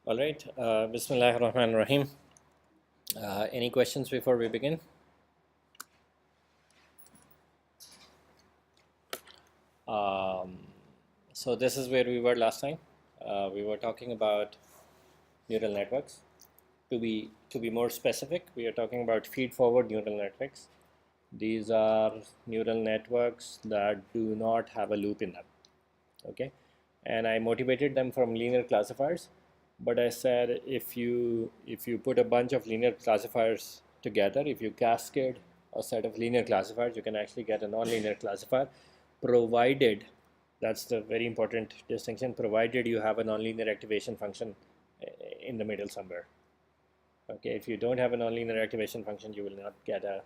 All right. Bismillahir Rahmanir Rahim. Any questions before we begin? Um, so this is where we were last time. We were talking about neural networks. To be more specific, we are talking about feed-forward neural networks. These are neural networks that do not have a loop in them. Okay, and I motivated them from linear classifiers, but I said if you put a bunch of linear classifiers together, if you cascade a set of linear classifiers, you can actually get a nonlinear classifier, provided, that's the very important distinction, provided you have a nonlinear activation function in the middle somewhere. Okay, if you don't have a nonlinear activation function, you will not get a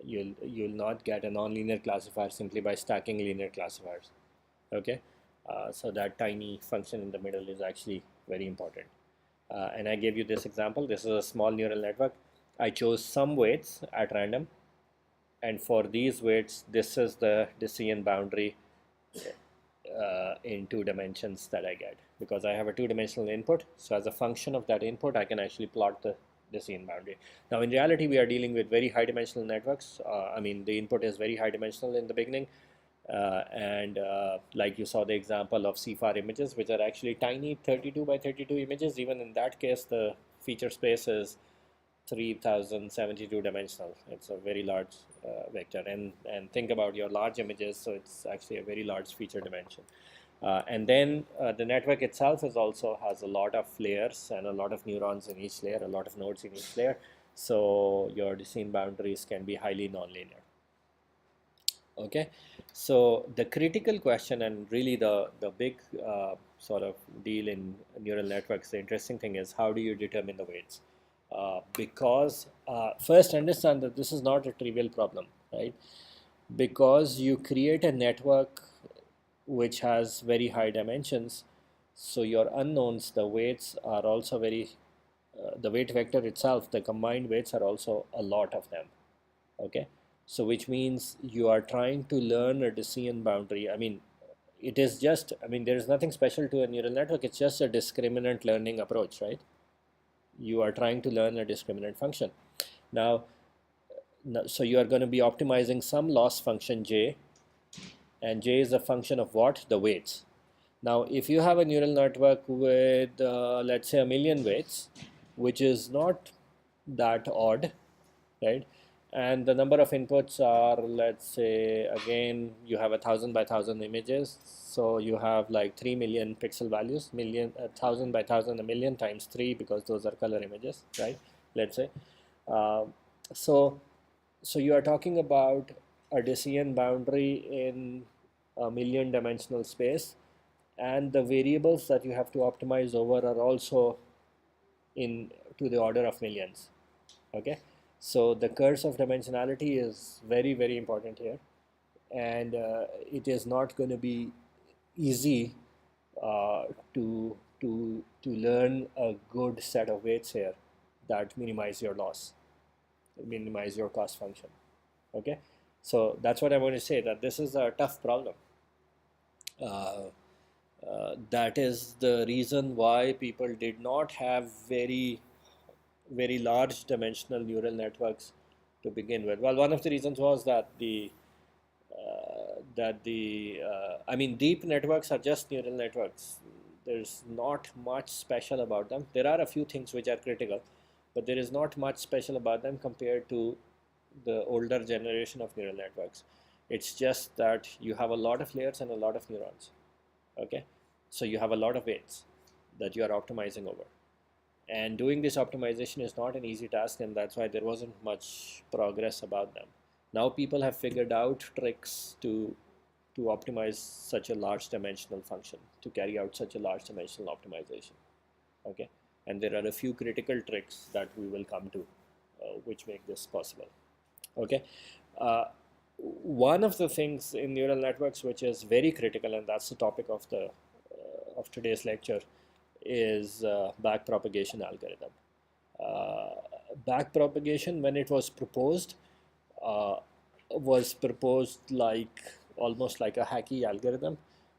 you'll not get a nonlinear classifier simply by stacking linear classifiers. Okay, so that tiny function in the middle is actually very important. And I gave you this example. This is a small neural network. I chose some weights at random, and for these weights, this is the decision boundary in 2 dimensions that I get, because I have a 2-dimensional input. So as a function of that input, I can actually plot the decision boundary. Now in reality, we are dealing with very high dimensional networks. I mean, the input is very high dimensional in the beginning, and like you saw the example of CFAR images, which are actually tiny 32 by 32 images. Even in that case, the feature space is 3072 dimensional. It's a very large vector, and think about your large images, so it's actually a very large feature dimension. And then the network itself is also has a lot of layers and a lot of neurons in each layer, a lot of nodes in each layer, so your decision boundaries can be highly nonlinear. Okay, so the critical question, and really the big sort of deal in neural networks, the interesting thing is, how do you determine the weights? Because first understand that this is not a trivial problem, right? Because you create a network which has very high dimensions, so your unknowns, the weights, are also very the weight vector itself, the combined weights are also a lot of them. Okay, so which means you are trying to learn a decision boundary. I mean, it is just, I mean, there is nothing special to a neural network. It's just a discriminant learning approach, right? You are trying to learn a discriminant function. Now, so you are going to be optimizing some loss function j, and j is a function of what? The weights. Now, if you have a neural network with, let's say, 1,000,000 weights, which is not that odd, right? And the number of inputs are, let's say, again, you have 1,000 by 1,000 images. So you have like 3 million pixel values, 1,000 by 1,000, a million times 3, because those are color images, right? Let's say. Uh, so, so you are talking about a decision boundary in a million dimensional space, and the variables that you have to optimize over are also in to the order of millions. Okay, so the curse of dimensionality is very, very important here, and it is not going to be easy uh, to learn a good set of weights here that minimize your loss, minimize your cost function. Okay, so that's what I want to say, that this is a tough problem. uh, that is the reason why people did not have very large dimensional neural networks to begin with. Well, one of the reasons was I mean, deep networks are just neural networks. There's not much special about them. There are a few things which are critical, but there is not much special about them compared to the older generation of neural networks. It's just that you have a lot of layers and a lot of neurons. Okay, so you have a lot of weights that you are optimizing over, and doing this optimization is not an easy task, and that's why there wasn't much progress about them. Now people have figured out tricks to optimize such a large dimensional function, to carry out such a large dimensional optimization. Okay, and there are a few critical tricks that we will come to, which make this possible. Okay, uh, one of the things in neural networks which is very critical, and that's the topic of today's lecture, is backpropagation algorithm. Uh, Backpropagation, when it uh, was proposed like almost like a hacky algorithm,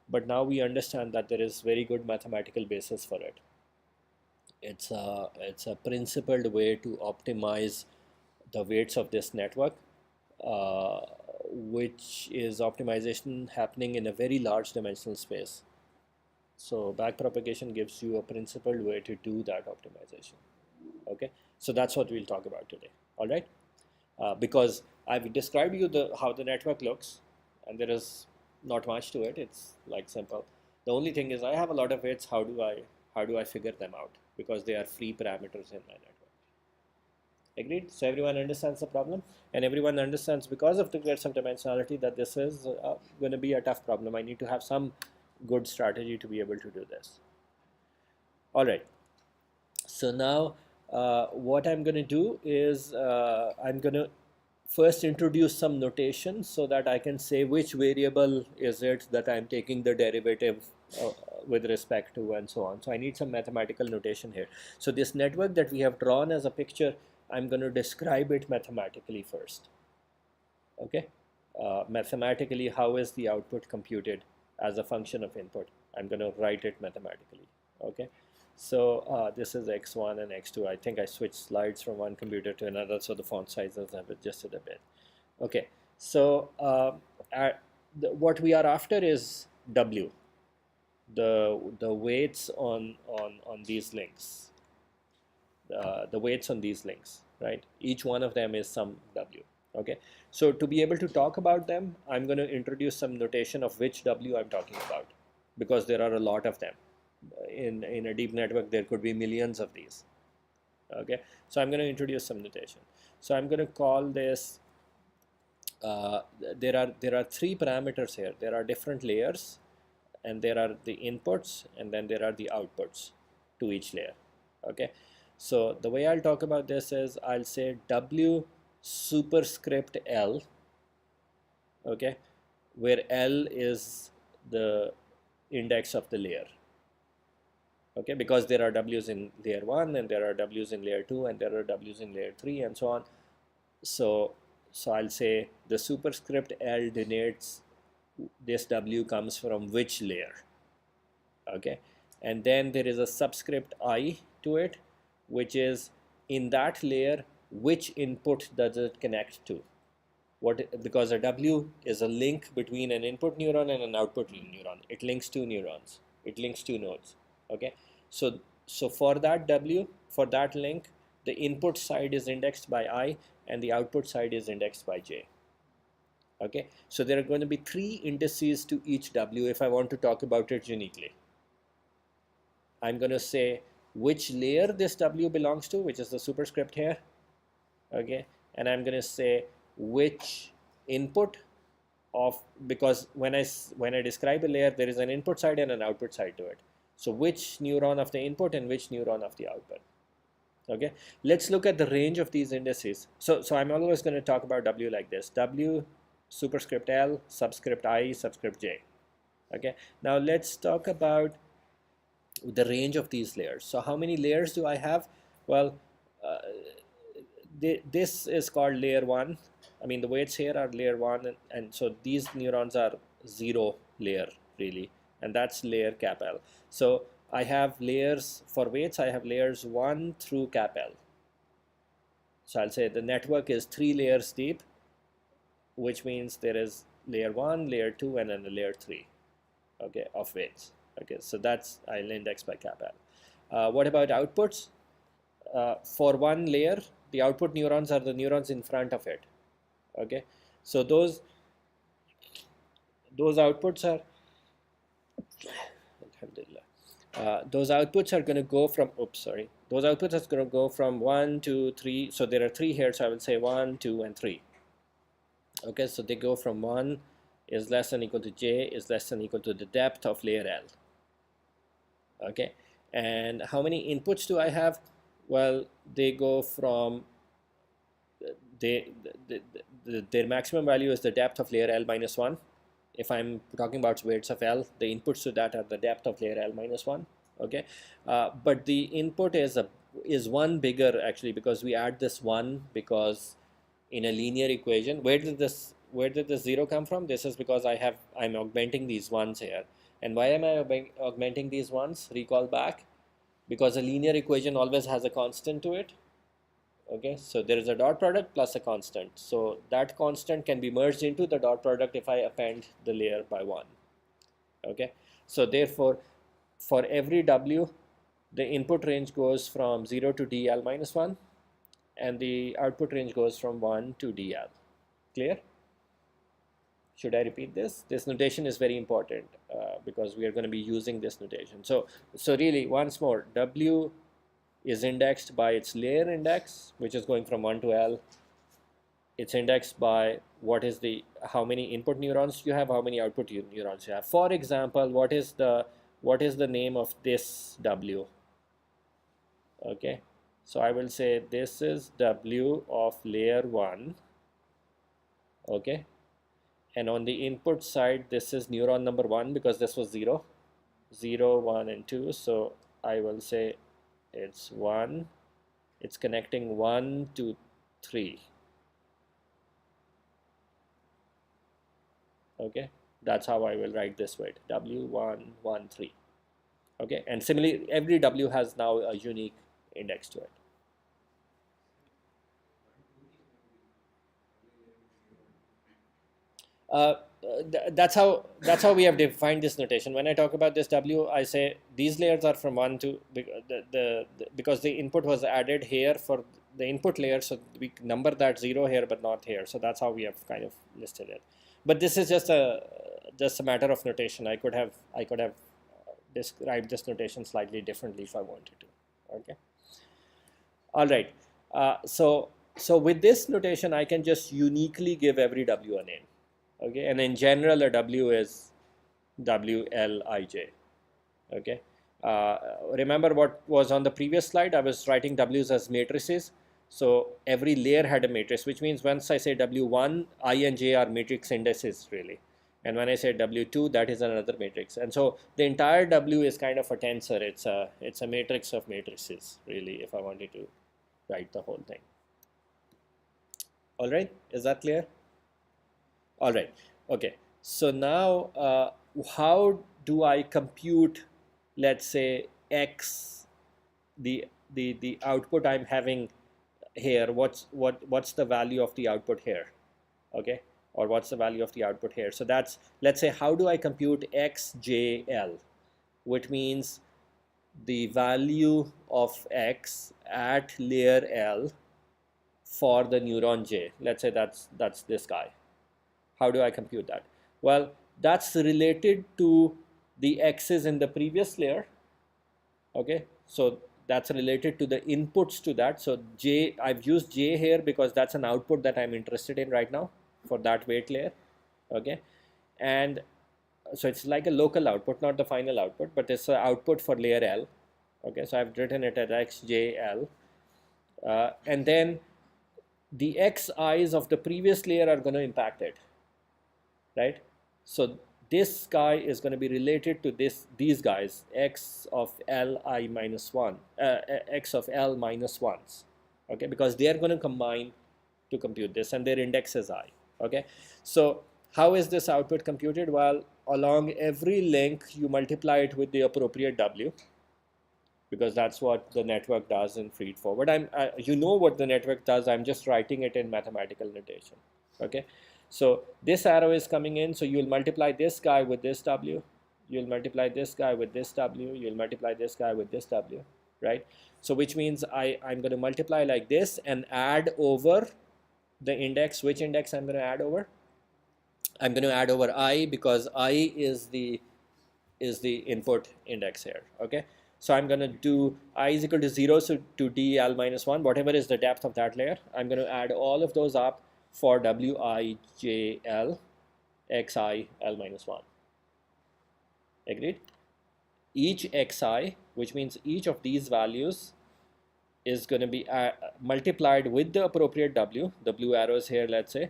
but now we understand that there is very good mathematical basis for it. it's a principled way to optimize the weights of this network, uh, which is optimization happening in a very large dimensional space. So backpropagation gives you a principled way to do that optimization. Okay, so that's what we'll talk about today. All right, because I've described you how the network looks, and there is not much to it. It's like simple. The only thing is I have a lot of weights. How do I figure them out? Because they are free parameters in my network. Agreed? So everyone understands the problem, and everyone understands, because of the grids of dimensionality, that this is going to be a tough problem. I need to have some good strategy to be able to do this. All right. So now what I'm going to do is I'm going to first introduce some notation so that I can say which variable is it that I'm taking the derivative with respect to, and so on. So I need some mathematical notation here. So this network that we have drawn as a picture, I'm going to describe it mathematically first. Okay, mathematically, how is the output computed as a function of input? I'm going to write it mathematically. Okay, so this is x1 and x2. I think I switched slides from one computer to another, so the font sizes have adjusted a bit. Okay, so what we are after is W, the weights on these links, the weights on these links, right? Each one of them is some W. Okay, so to be able to talk about them, I'm going to introduce some notation of which W I'm talking about, because there are a lot of them. In a deep network, there could be millions of these. Okay, so I'm going to introduce some notation. So I'm going to call this, there are three parameters here. There are different layers, and there are the inputs, and then there are the outputs to each layer. Okay, so the way I'll talk about this is I'll say W superscript L, okay, where L is the index of the layer. Okay, because there are W's in layer 1, and there are W's in layer 2, and there are W's in layer 3, and so on. So I'll say the superscript L denotes this W comes from which layer. Okay, and then there is a subscript I to it, which is in that layer which input does it connect to. Because a W is a link between an input neuron and an output neuron. It links two neurons, it links two nodes. Okay, so for that W, for that link, the input side is indexed by I and the output side is indexed by J. Okay, so there are going to be three indices to each W if I want to talk about it uniquely. I'm going to say which layer this W belongs to, which is the superscript here. Okay, and I'm going to say which input of, because when I describe a layer, there is an input side and an output side to it. So which neuron of the input and which neuron of the output. Okay, let's look at the range of these indices. So I'm always going to talk about W like this: W superscript L, subscript I, subscript J. Okay, now let's talk about the range of these layers. So how many layers do I have? Well, this is called layer 1. I mean, the weights here are layer 1, and so these neurons are 0 layer really, and that's layer cap L. So I have layers for weights. I have layers 1 through cap L. So I'll say the network is 3 layers deep, which means there is layer 1, layer 2, and then the layer 3, okay, of weights. Okay, so that's, I'll index by cap L. What about outputs? For one layer, the output neurons are the neurons in front of it. Okay, so those outputs are, those outputs are going to go from, those outputs are going to go from 1, 2, 3. So there are 3 here, so I will say 1, 2, and 3. Okay, so they go from 1 is less than equal to J is less than equal to the depth of layer L. Okay, and how many inputs do I have? Well, they go from, their maximum value is the depth of layer L minus 1. If I'm talking about weights of L, the inputs to that are the depth of layer L minus 1. Okay, but the input is 1 bigger actually, because we add this 1 because in a linear equation, where did this 0 come from? This is because I'm augmenting these 1s here. And why am I augmenting these 1s? Recall back, because a linear equation always has a constant to it. Okay, so there is a dot product plus a constant. So that constant can be merged into the dot product if I append the layer by 1. Okay, so therefore, for every W, the input range goes from 0 to DL minus 1, and the output range goes from 1 to DL. Clear? Should I repeat this? This notation is very important because we are going to be using this notation. So really, once more, W is indexed by its layer index, which is going from 1 to L. It's indexed by how many input neurons you have, how many output neurons you have. For example, what is the name of this W? Okay, so I will say this is W of layer 1. Okay, and on the input side, this is neuron number 1 because this was 0, 0, 1, and 2. So I will say it's 1. It's connecting 1 to 3. Okay, that's how I will write this weight, W113. Okay, and similarly, every W has now a unique index to it. That's how we have defined this notation. When I talk about this W, I say these layers are from 1 to because the input was added here for the input layer, so we number that 0 here but not here. So that's how we have kind of listed it. But this is just a matter of notation. I could have described this notation slightly differently if I wanted to. Okay. All right. So with this notation, I can just uniquely give every W a name. Okay, and in general, a W is WLIJ. Okay, remember what was on the previous slide? I was writing W's as matrices. So every layer had a matrix, which means once I say W1, I and J are matrix indices really. And when I say W2, that is another matrix. And so the entire W is kind of a tensor. It's a matrix of matrices really, if I wanted to write the whole thing. All right, is that clear? All right, okay. So now how do I compute, let's say, X, the output I'm having here? What's the value of the output here? Okay, or what's the value of the output here? So that's, let's say, how do I compute XJL, which means the value of X at layer L for the neuron J. Let's say that's this guy. How do I compute that? Well, that's related to the X's in the previous layer. Okay, so that's related to the inputs to that. So J, I've used J here because that's an output that I'm interested in right now for that weight layer. Okay, and so it's like a local output, not the final output, but it's an output for layer L. Okay, so I've written it as XJL, and then the Xi's of the previous layer are going to impact it. Right, so this guy is going to be related to these guys, X of Li minus 1, X of L minus 1s, okay, because they are going to combine to compute this, and their index is I. Okay, so how is this output computed? Well, along every link you multiply it with the appropriate W, because that's what the network does in feed forward. You know what the network does, I'm just writing it in mathematical notation. Okay, so this arrow is coming in, so you'll multiply this guy with this W, you'll multiply this guy with this W, you'll multiply this guy with this W, right? So which means I'm going to multiply like this and add over the index. Which index I'm going to add over? I'm going to add over I, because I is the input index here. Okay, so I'm going to do I is equal to 0, so to DL minus 1, whatever is the depth of that layer, I'm going to add all of those up for WIJL XI L minus 1. Agreed? Each XI, which means each of these values, is going to be multiplied with the appropriate W, the blue arrows here, let's say,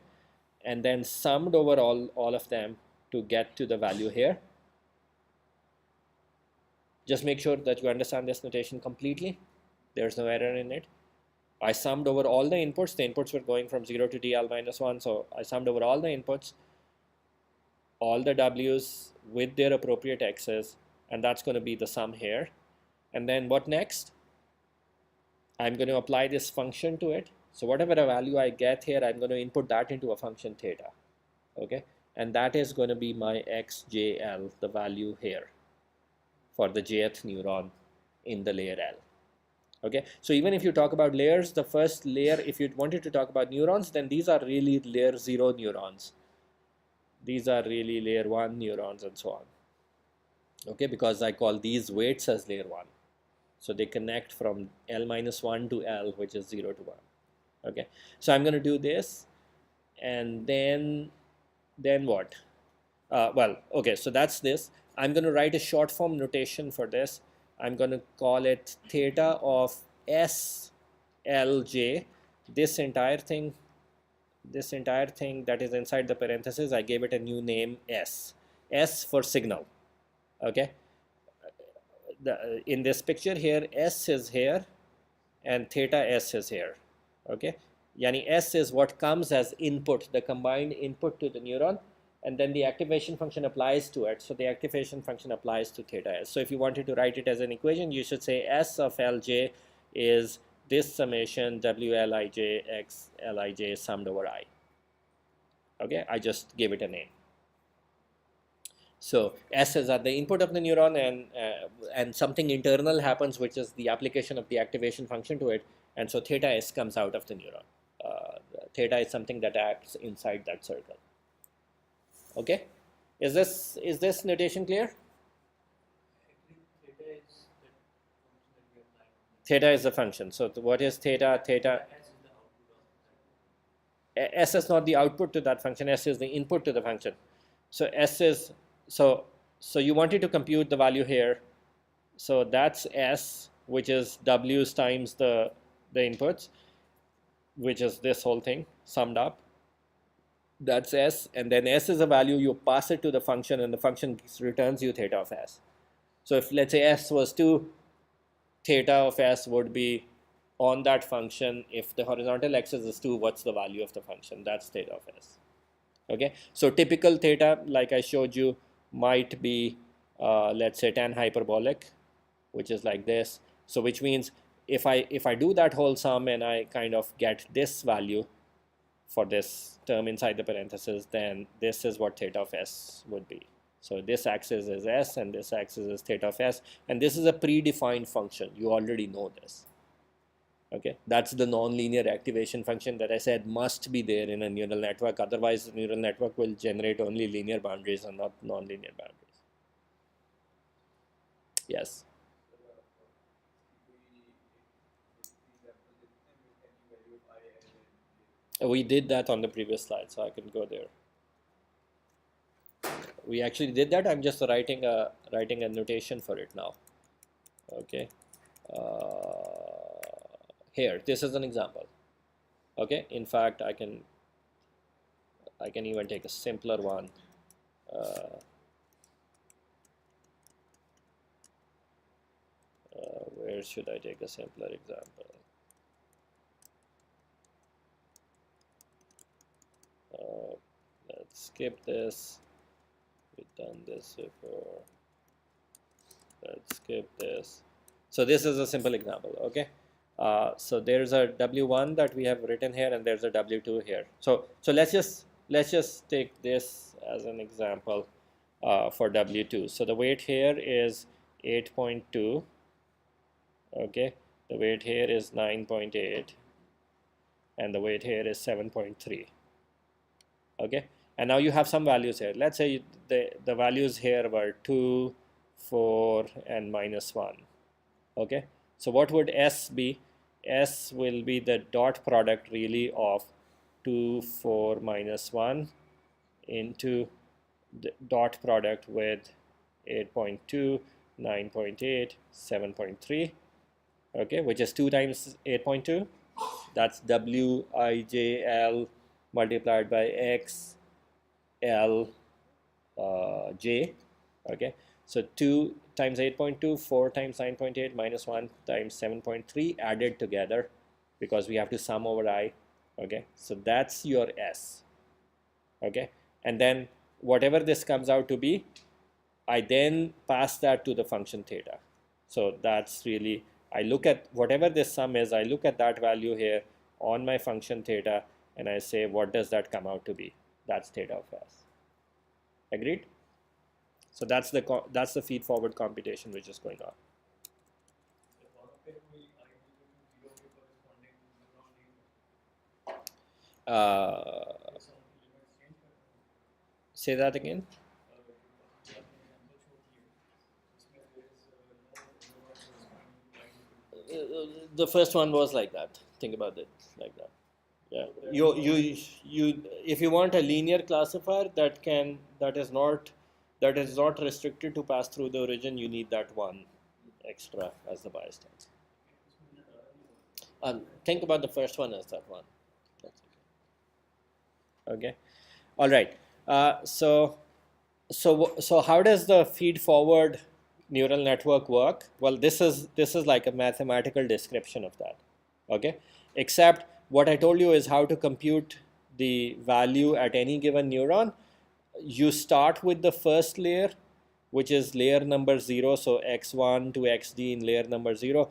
and then summed over all of them to get to the value here. Just make sure that you understand this notation completely. There's no error in it. I summed over all the inputs. The inputs were going from 0 to DL minus 1. So I summed over all the inputs, all the W's with their appropriate X's, and that's going to be the sum here. And then what next? I'm going to apply this function to it. So whatever a value I get here, I'm going to input that into a function theta. Okay, and that is going to be my xjl, the value here for the jth neuron in the layer L. Okay, so even if you talk about layers, the first layer, if you wanted to talk about neurons, then these are really layer 0 neurons. These are really layer 1 neurons and so on. Okay, because I call these weights as layer 1. So they connect from L minus 1 to L, which is 0 to 1. Okay, so I'm going to do this, and then what? Well, okay, so that's this. I'm going to write a short form notation for this. I'm going to call it theta of SLJ. This entire thing that is inside the parentheses, I gave it a new name, S for signal. Okay, in this picture here, S is here and theta S is here. Okay, yani S is what comes as input, the combined input to the neuron, and then the activation function applies to it. So the activation function applies to theta S. So if you wanted to write it as an equation, you should say S of Lj is this summation WLij x Lij summed over I. Okay, I just gave it a name. So S is at the input of the neuron, and something internal happens, which is the application of the activation function to it, and so theta S comes out of the neuron. Theta is something that acts inside that circle. Okay, is this notation clear? Theta is the function. So what is theta? Theta S is not the output to that function. S is the input to the function. So S is so you wanted to compute the value here. So that's S, which is W's times the inputs, which is this whole thing summed up. That's S, and then S is a value, you pass it to the function, and the function returns you theta of S. So if let's say S was 2, theta of S would be on that function. If the horizontal axis is 2, what's the value of the function? That's theta of S. Okay, so typical theta, like I showed you, might be let's say tan hyperbolic, which is like this. So which means if I do that whole sum and I kind of get this value for this term inside the parentheses, then this is what theta of S would be. So this axis is S and this axis is theta of S, and this is a predefined function. You already know this. Okay, that's the nonlinear activation function that I said must be there in a neural network. Otherwise, the neural network will generate only linear boundaries and not nonlinear boundaries. Yes. We did that on the previous slide, so I can go there. We actually did that. I'm just writing a notation for it now. Okay. Here, this is an example. Okay, in fact, I can even take a simpler one. Where should I take a simpler example? Let's skip this. We've done this before. Let's skip this. So this is a simple example. Okay. So there's a W1 that we have written here, and there's a W2 here. So let's just take this as an example for W2. So the weight here is 8.2. Okay, the weight here is 9.8, and the weight here is 7.3. Okay, and now you have some values here. Let's say the values here were 2, 4, and -1. Okay, so what would S be? S will be the dot product really of 2, 4, -1 into the dot product with 8.2, 9.8, 7.3. Okay, which is 2 times 8.2. That's Wijl multiplied by x L j. Okay, so 2 times 8.2, 4 times 9.8, -1 times 7.3 added together, because we have to sum over I. Okay, so that's your S. Okay, and then whatever this comes out to be, I then pass that to the function theta. So that's really, I look at whatever this sum is, I look at that value here on my function theta, and I say, what does that come out to be? That's theta of s. Agreed? So that's the feed forward computation which is going on. Say that again. The first one was like that. Think about it like that. Yeah. You if you want a linear classifier that is not restricted to pass through the origin, you need that one extra as the bias tensor. Think about the first one as that one. That's okay. All right. So how does the feed forward neural network work? Well, this is like a mathematical description of that. Okay. Except what I told you is how to compute the value at any given neuron. You start with the first layer, which is layer number 0, so x1 to xd in layer number 0.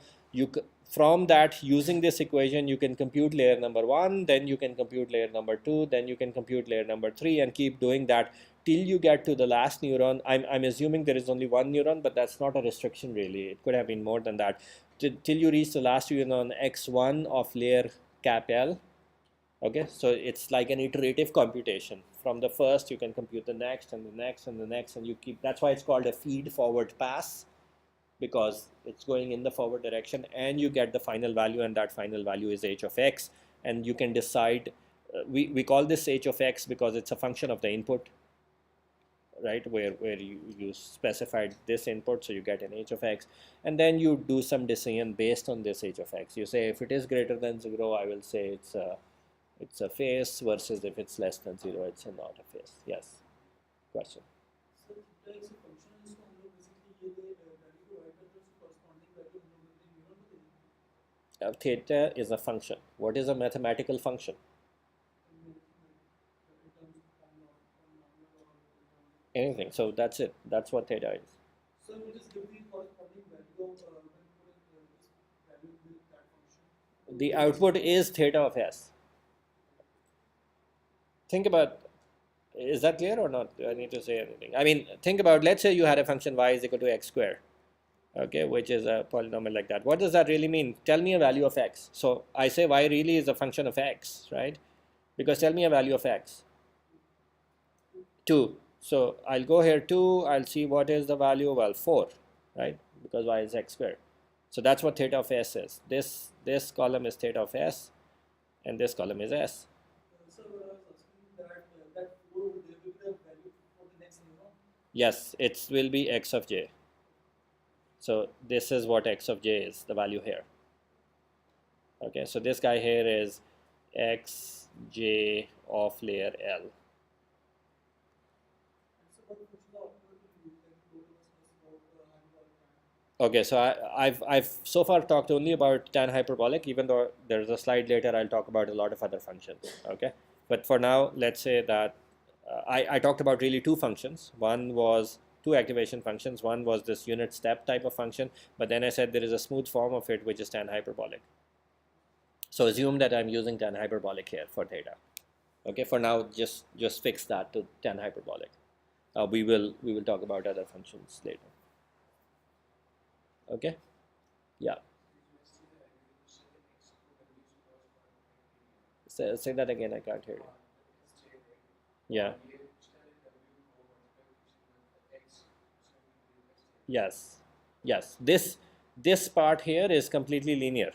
From that, using this equation, you can compute layer number 1, then you can compute layer number 2, then you can compute layer number 3, and keep doing that till you get to the last neuron. I'm assuming there is only one neuron, but that's not a restriction really. It could have been more than that. Till you reach the last neuron x1 of layer cap L. Okay, so it's like an iterative computation. From the first, you can compute the next and the next and the next, and you keep. That's why it's called a feed forward pass, because it's going in the forward direction, and you get the final value, and that final value is h of x, and you can decide. We call this h of x because it's a function of the input, right? Where you specified this input, so you get an h of x, and then you do some decision based on this h of x. You say if it is greater than 0, I will say it's a face, versus if it's less than 0, it's not a face. Yes. Question. So theta is a function, इसको हम लोग basically ये value को add करते हैं, उसको corresponding value हम लोग neuron को देंगे. Theta is a function. What is a mathematical function? Anything. So that's it. That's what theta is. So we just give the corresponding value when put this value with that function. The output is theta of s. Think about, is that clear or not? Do I need to say anything? I mean, think about, let's say you had a function y is equal to x squared, okay, which is a polynomial like that. What does that really mean? Tell me a value of x. So I say y really is a function of x, right? Because tell me a value of x. 2. So I'll go here 2, I'll see what is the value, well 4, right? Because y is x squared. So that's what theta of s is. This column is theta of s, and this column is s. Yes, it will be x of j. So this is what x of j is, the value here. Okay, so this guy here is x j of layer L. Okay, so I've so far talked only about tan hyperbolic, even though there's a slide later I'll talk about a lot of other functions. Okay, but for now, let's say that I talked about really two functions. One was two activation functions. One was this unit step type of function, but then I said there is a smooth form of it, which is tan hyperbolic. So assume that I'm using tan hyperbolic here for theta. Okay, for now, just fix that to tan hyperbolic. We will talk about other functions later. Okay, yeah. Say that again. I can't hear you. Yeah. Yes. Yes. This part here is completely linear.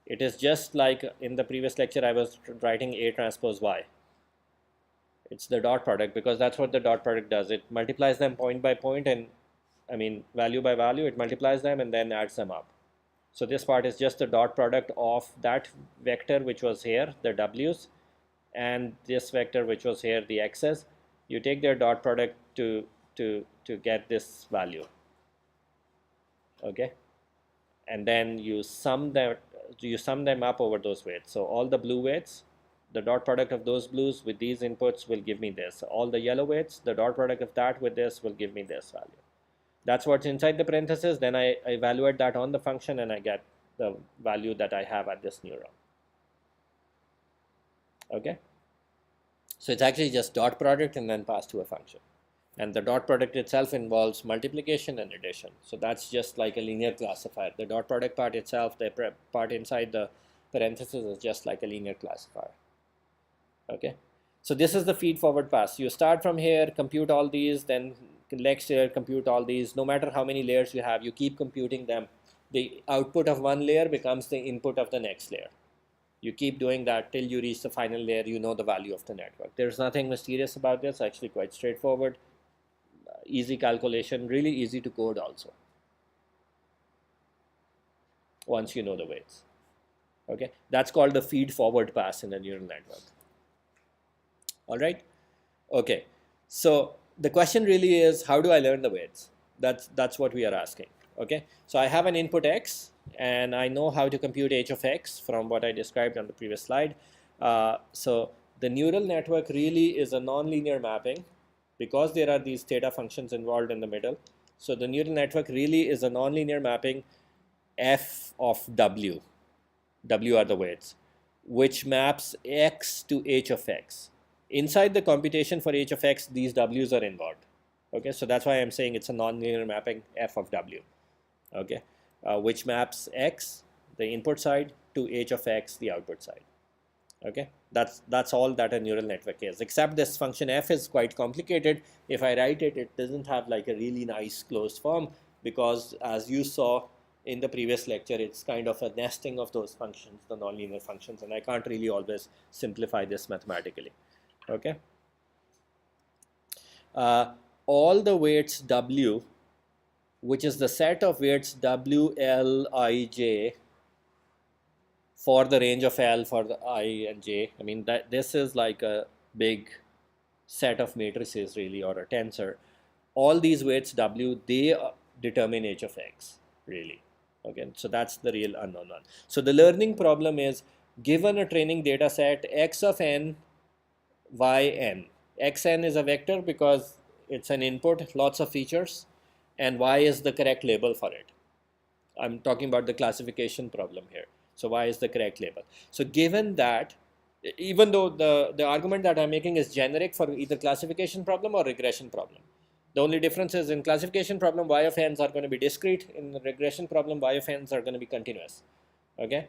It is just like in the previous lecture I was writing A transpose Y. It's the dot product, because that's what the dot product does. It multiplies them point by point, and I mean value by value. It multiplies them and then adds them up. So this part is just the dot product of that vector which was here, the w's, and this vector which was here, the x's. You take their dot product to get this value. Okay, and then you sum them up over those weights. So all the blue weights, the dot product of those blues with these inputs will give me this. All the yellow weights, the dot product of that with this will give me this value. That's what's inside the parenthesis. Then I evaluate that on the function and I get the value that I have at this neuron. Okay. So it's actually just dot product and then passed to a function. And the dot product itself involves multiplication and addition. So that's just like a linear classifier. The dot product part itself, the part inside the parenthesis, is just like a linear classifier. Okay. So this is the feed forward pass. You start from here, compute all these, then next layer compute all these. No matter how many layers you have, you keep computing them. The output of one layer becomes the input of the next layer. You keep doing that till you reach the final layer. You know the value of the network. There's nothing mysterious about this. Actually quite straightforward. Easy calculation, really easy to code also, once you know the weights. Okay, that's called the feed forward pass in a neural network. All right. Okay, so the question really is, how do I learn the weights? That's what we are asking. Okay, so I have an input x and I know how to compute h of x from what I described on the previous slide. So the neural network really is a nonlinear mapping, because there are these theta functions involved in the middle. So the neural network really is a nonlinear mapping f of w. W are the weights, which maps x to h of x. Inside the computation for h of x, these w's are involved. Okay, so that's why I'm saying it's a nonlinear mapping f of w. Okay, which maps x, the input side, to h of x, the output side. Okay, that's all that a neural network is, except this function f is quite complicated. If I write it, it doesn't have like a really nice closed form, because as you saw in the previous lecture, it's kind of a nesting of those functions, the nonlinear functions, and I can't really always simplify this mathematically. Okay, all the weights w, which is the set of weights w, l, I, j, for the range of L for the I and J. I mean, that this is like a big set of matrices really, or a tensor. All these weights W, they determine h of x really. Okay, so that's the real unknown one. So the learning problem is, given a training data set x of n, y n. xn is a vector because it's an input, lots of features, and y is the correct label for it. I'm talking about the classification problem here. So y is the correct label. So given that, even though the argument that I'm making is generic for either classification problem or regression problem, the only difference is in classification problem, y of n's are going to be discrete. In the regression problem, y of n's are going to be continuous. Okay,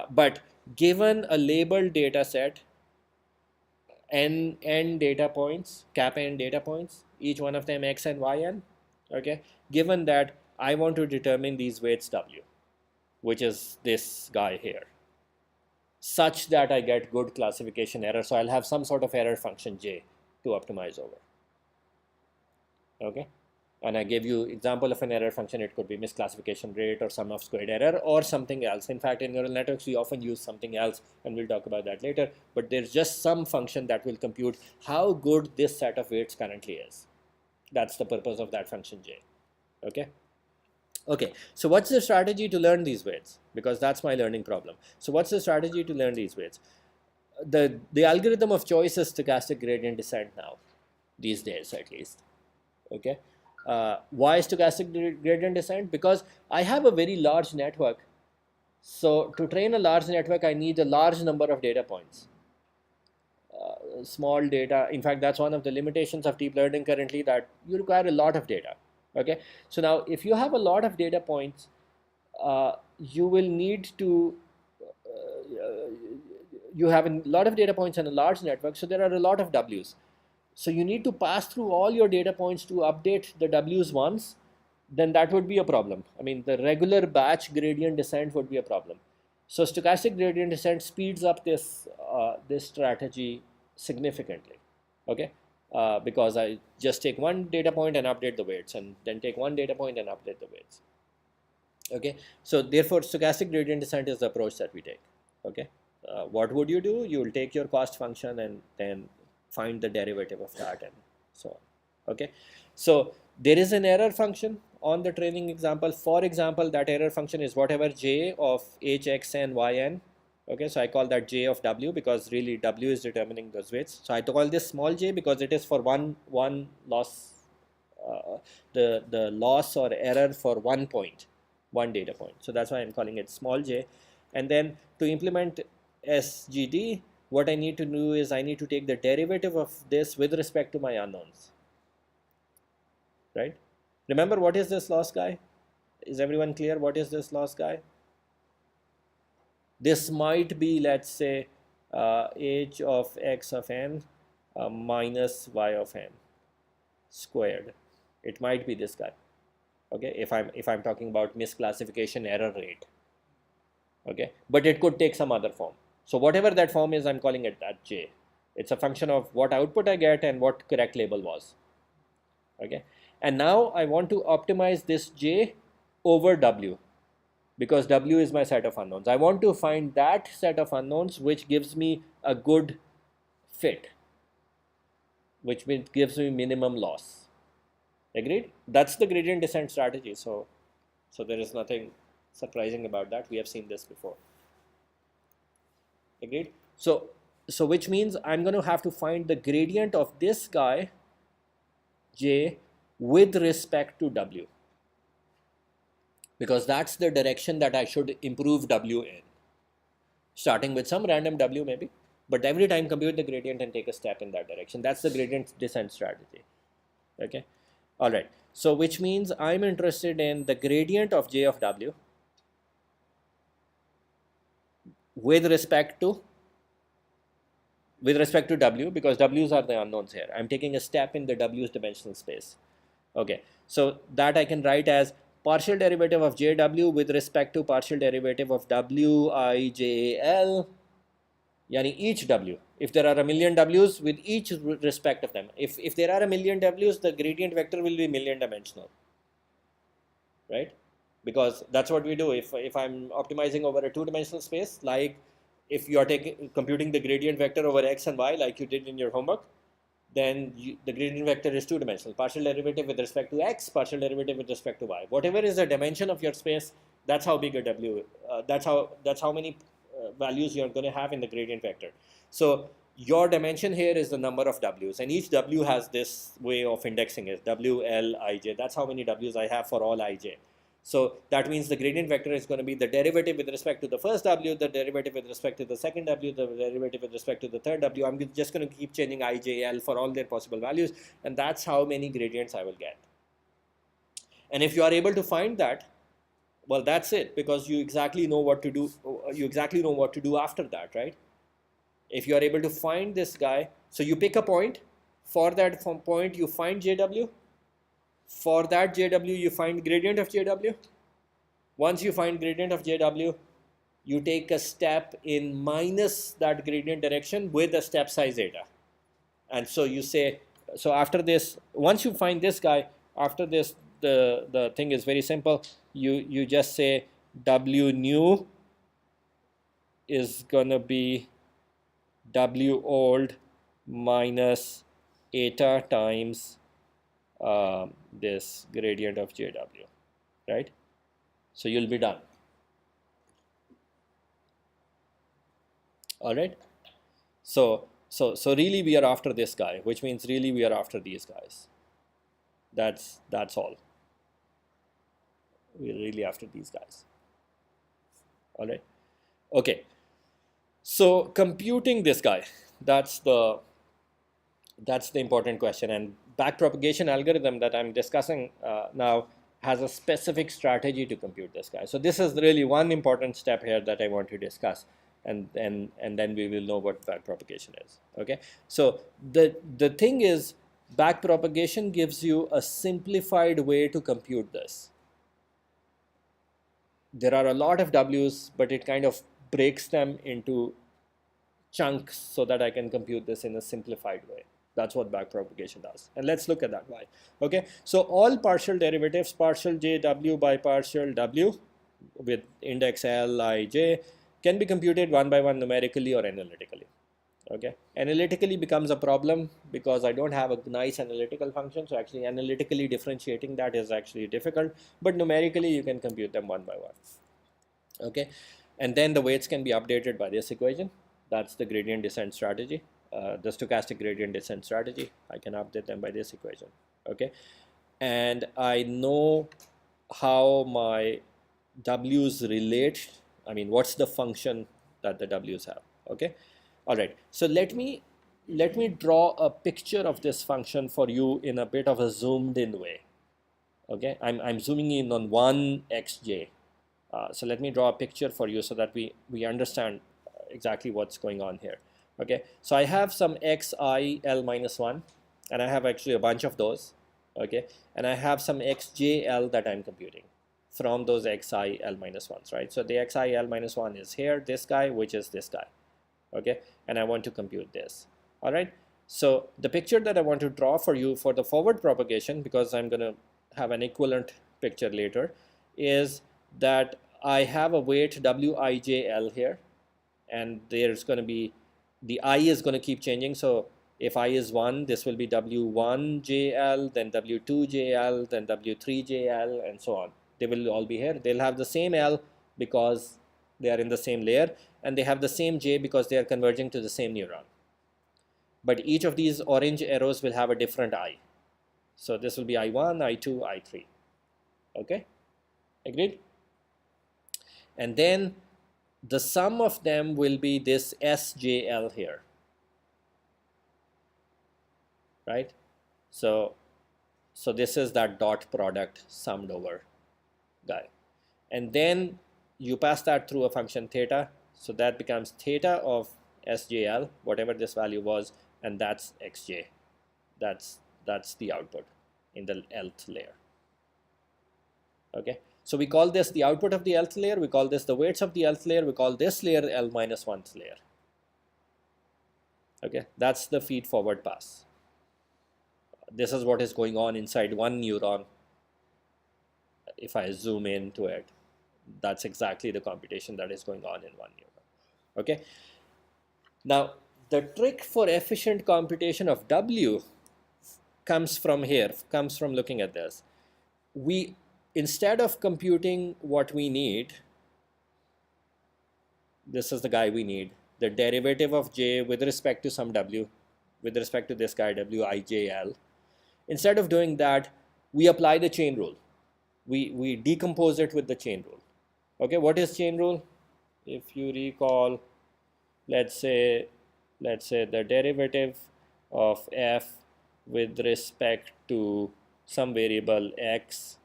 but given a labeled data set, n data points, cap n data points, each one of them x and yn. Okay, given that I want to determine these weights w, which is this guy here, such that I get good classification error. So I'll have some sort of error function j to optimize over. Okay, and I gave you example of an error function. It could be misclassification rate or sum of squared error or something else. In fact, in neural networks, we often use something else, and we'll talk about that later. But there's just some function that will compute how good this set of weights currently is. That's the purpose of that function j. Okay. Okay, so what's the strategy to learn these weights? Because that's my learning problem. So what's the strategy to learn these weights? The algorithm of choice is stochastic gradient descent now, these days at least. Okay, why stochastic gradient descent? Because I have a very large network. So to train a large network, I need a large number of data points. Small data, in fact, that's one of the limitations of deep learning currently, that you require a lot of data. Okay, so now if you have a lot of data points, you will need to you have a lot of data points and a large network, so there are a lot of W's. So you need to pass through all your data points to update the W's once. Then that would be a problem. I mean, the regular batch gradient descent would be a problem. So stochastic gradient descent speeds up this this strategy significantly. Okay, because I just take one data point and update the weights, and then take one data point and update the weights. Okay, so therefore stochastic gradient descent is the approach that we take. Okay, what would you do? You will take your cost function and then find the derivative of that and so on. Okay, so there is an error function on the training example. For example, that error function is whatever j of h, x, and yn. Okay, so I call that j of w because really w is determining those weights. So I call this small j because it is for one loss the loss or error for one point, one data point. So that's why I'm calling it small j. And then to implement SGD, what I need to do is I need to take the derivative of this with respect to my unknowns, right? Remember, what is this loss guy? Is everyone clear? What is this loss guy? This might be, let's say, h of x of n minus y of n squared. It might be this guy. Okay, if I'm talking about misclassification error rate. Okay, but it could take some other form. So whatever that form is, I'm calling it that j. It's a function of what output I get and what correct label was. Okay, and now I want to optimize this j over w, because w is my set of unknowns. I want to find that set of unknowns which gives me a good fit, which gives me minimum loss. Agreed? That's the gradient descent strategy. So there is nothing surprising about that. We have seen this before. Agreed? So which means I'm going to have to find the gradient of this guy j with respect to w, because that's the direction that I should improve w in, starting with some random w maybe, but every time compute the gradient and take a step in that direction. That's the gradient descent strategy. Okay, all right. So which means I'm interested in the gradient of j of w with respect to w, because w's are the unknowns here. I'm taking a step in the w's dimensional space. Okay, so that I can write as partial derivative of jw with respect to partial derivative of wijl, yani each w. If there are a million w's, with each respect of them. If there are a million w's, the gradient vector will be million dimensional, right? Because that's what we do. If I'm optimizing over a two-dimensional space, like if you are computing the gradient vector over x and y like you did in your homework, then the gradient vector is two-dimensional. Partial derivative with respect to x, partial derivative with respect to y. Whatever is the dimension of your space, that's how big a w. That's how many values you're going to have in the gradient vector. So your dimension here is the number of w's, and each w has this way of indexing it: w, l, ij. That's how many w's I have for all ij. So that means the gradient vector is going to be the derivative with respect to the first w, the derivative with respect to the second w, the derivative with respect to the third w. I'm just going to keep changing I, j, l for all their possible values, and that's how many gradients I will get. And if you are able to find that, well, that's it, because you exactly know what to do. You exactly know what to do after that, right? If you are able to find this guy, so you pick a point. For that point, you find jw. For that jw, you find gradient of jw. Once you find gradient of jw, you take a step in minus that gradient direction with a step size eta. And so you say, so after this, once you find this guy, after this, the thing is very simple. You just say w new is gonna be w old minus eta times this gradient of jw, right? So you'll be done. All right. So really we are after this guy, which means really we are after these guys. That's all. We're really after these guys. All right. Okay. So computing this guy, that's the important question. And backpropagation algorithm that I'm discussing now has a specific strategy to compute this guy. So this is really one important step here that I want to discuss, and then we will know what backpropagation is. Okay. So the thing is, backpropagation gives you a simplified way to compute this. There are a lot of w's, but it kind of breaks them into chunks so that I can compute this in a simplified way. That's what backpropagation does. And let's look at that why. Okay, so all partial derivatives, partial jw by partial w with index l, I, j, can be computed one by one numerically or analytically. Okay, analytically becomes a problem because I don't have a nice analytical function. So actually analytically differentiating that is actually difficult, but numerically you can compute them one by one. Okay, and then the weights can be updated by this equation. That's the gradient descent strategy, the stochastic gradient descent strategy. I can update them by this equation. Okay, and I know how my W's relate. I mean, what's the function that the W's have? Okay, all right. So let me draw a picture of this function for you in a bit of a zoomed in way. Okay, I'm zooming in on one xj. So let me draw a picture for you so that we understand exactly what's going on here. Okay, so I have some xi l minus 1, and I have actually a bunch of those. Okay, and I have some xjl that I'm computing from those xi l minus 1s, right? So the xi l minus 1 is here, this guy, which is this guy. Okay, and I want to compute this. All right, so the picture that I want to draw for you for the forward propagation, because I'm going to have an equivalent picture later, is that I have a weight wijl here, and there's going to be, the I is going to keep changing. So if I is 1, this will be w1jl, then w2jl, then w3jl, and so on. They will all be here. They'll have the same L because they are in the same layer, and they have the same J because they are converging to the same neuron. But each of these orange arrows will have a different I. So this will be I1, I2, I3. Okay, agreed? And then the sum of them will be this SJL here, right? So this is that dot product summed over guy. And then you pass that through a function theta. So that becomes theta of SJL, whatever this value was, and that's XJ. That's the output in the Lth layer. Okay, so we call this the output of the Lth layer, we call this the weights of the Lth layer, we call this layer L minus 1th layer. Okay, that's the feed forward pass. This is what is going on inside one neuron. If I zoom into it, that's exactly the computation that is going on in one neuron. Okay, now the trick for efficient computation of W comes from here, comes from looking at this. We, instead of computing what we need, this is the guy we need, the derivative of J with respect to some W, with respect to this guy Wijl. Instead of doing that, we apply the chain rule. We decompose it with the chain rule. Okay, what is chain rule? If you recall, let's say the derivative of f with respect to some variable x,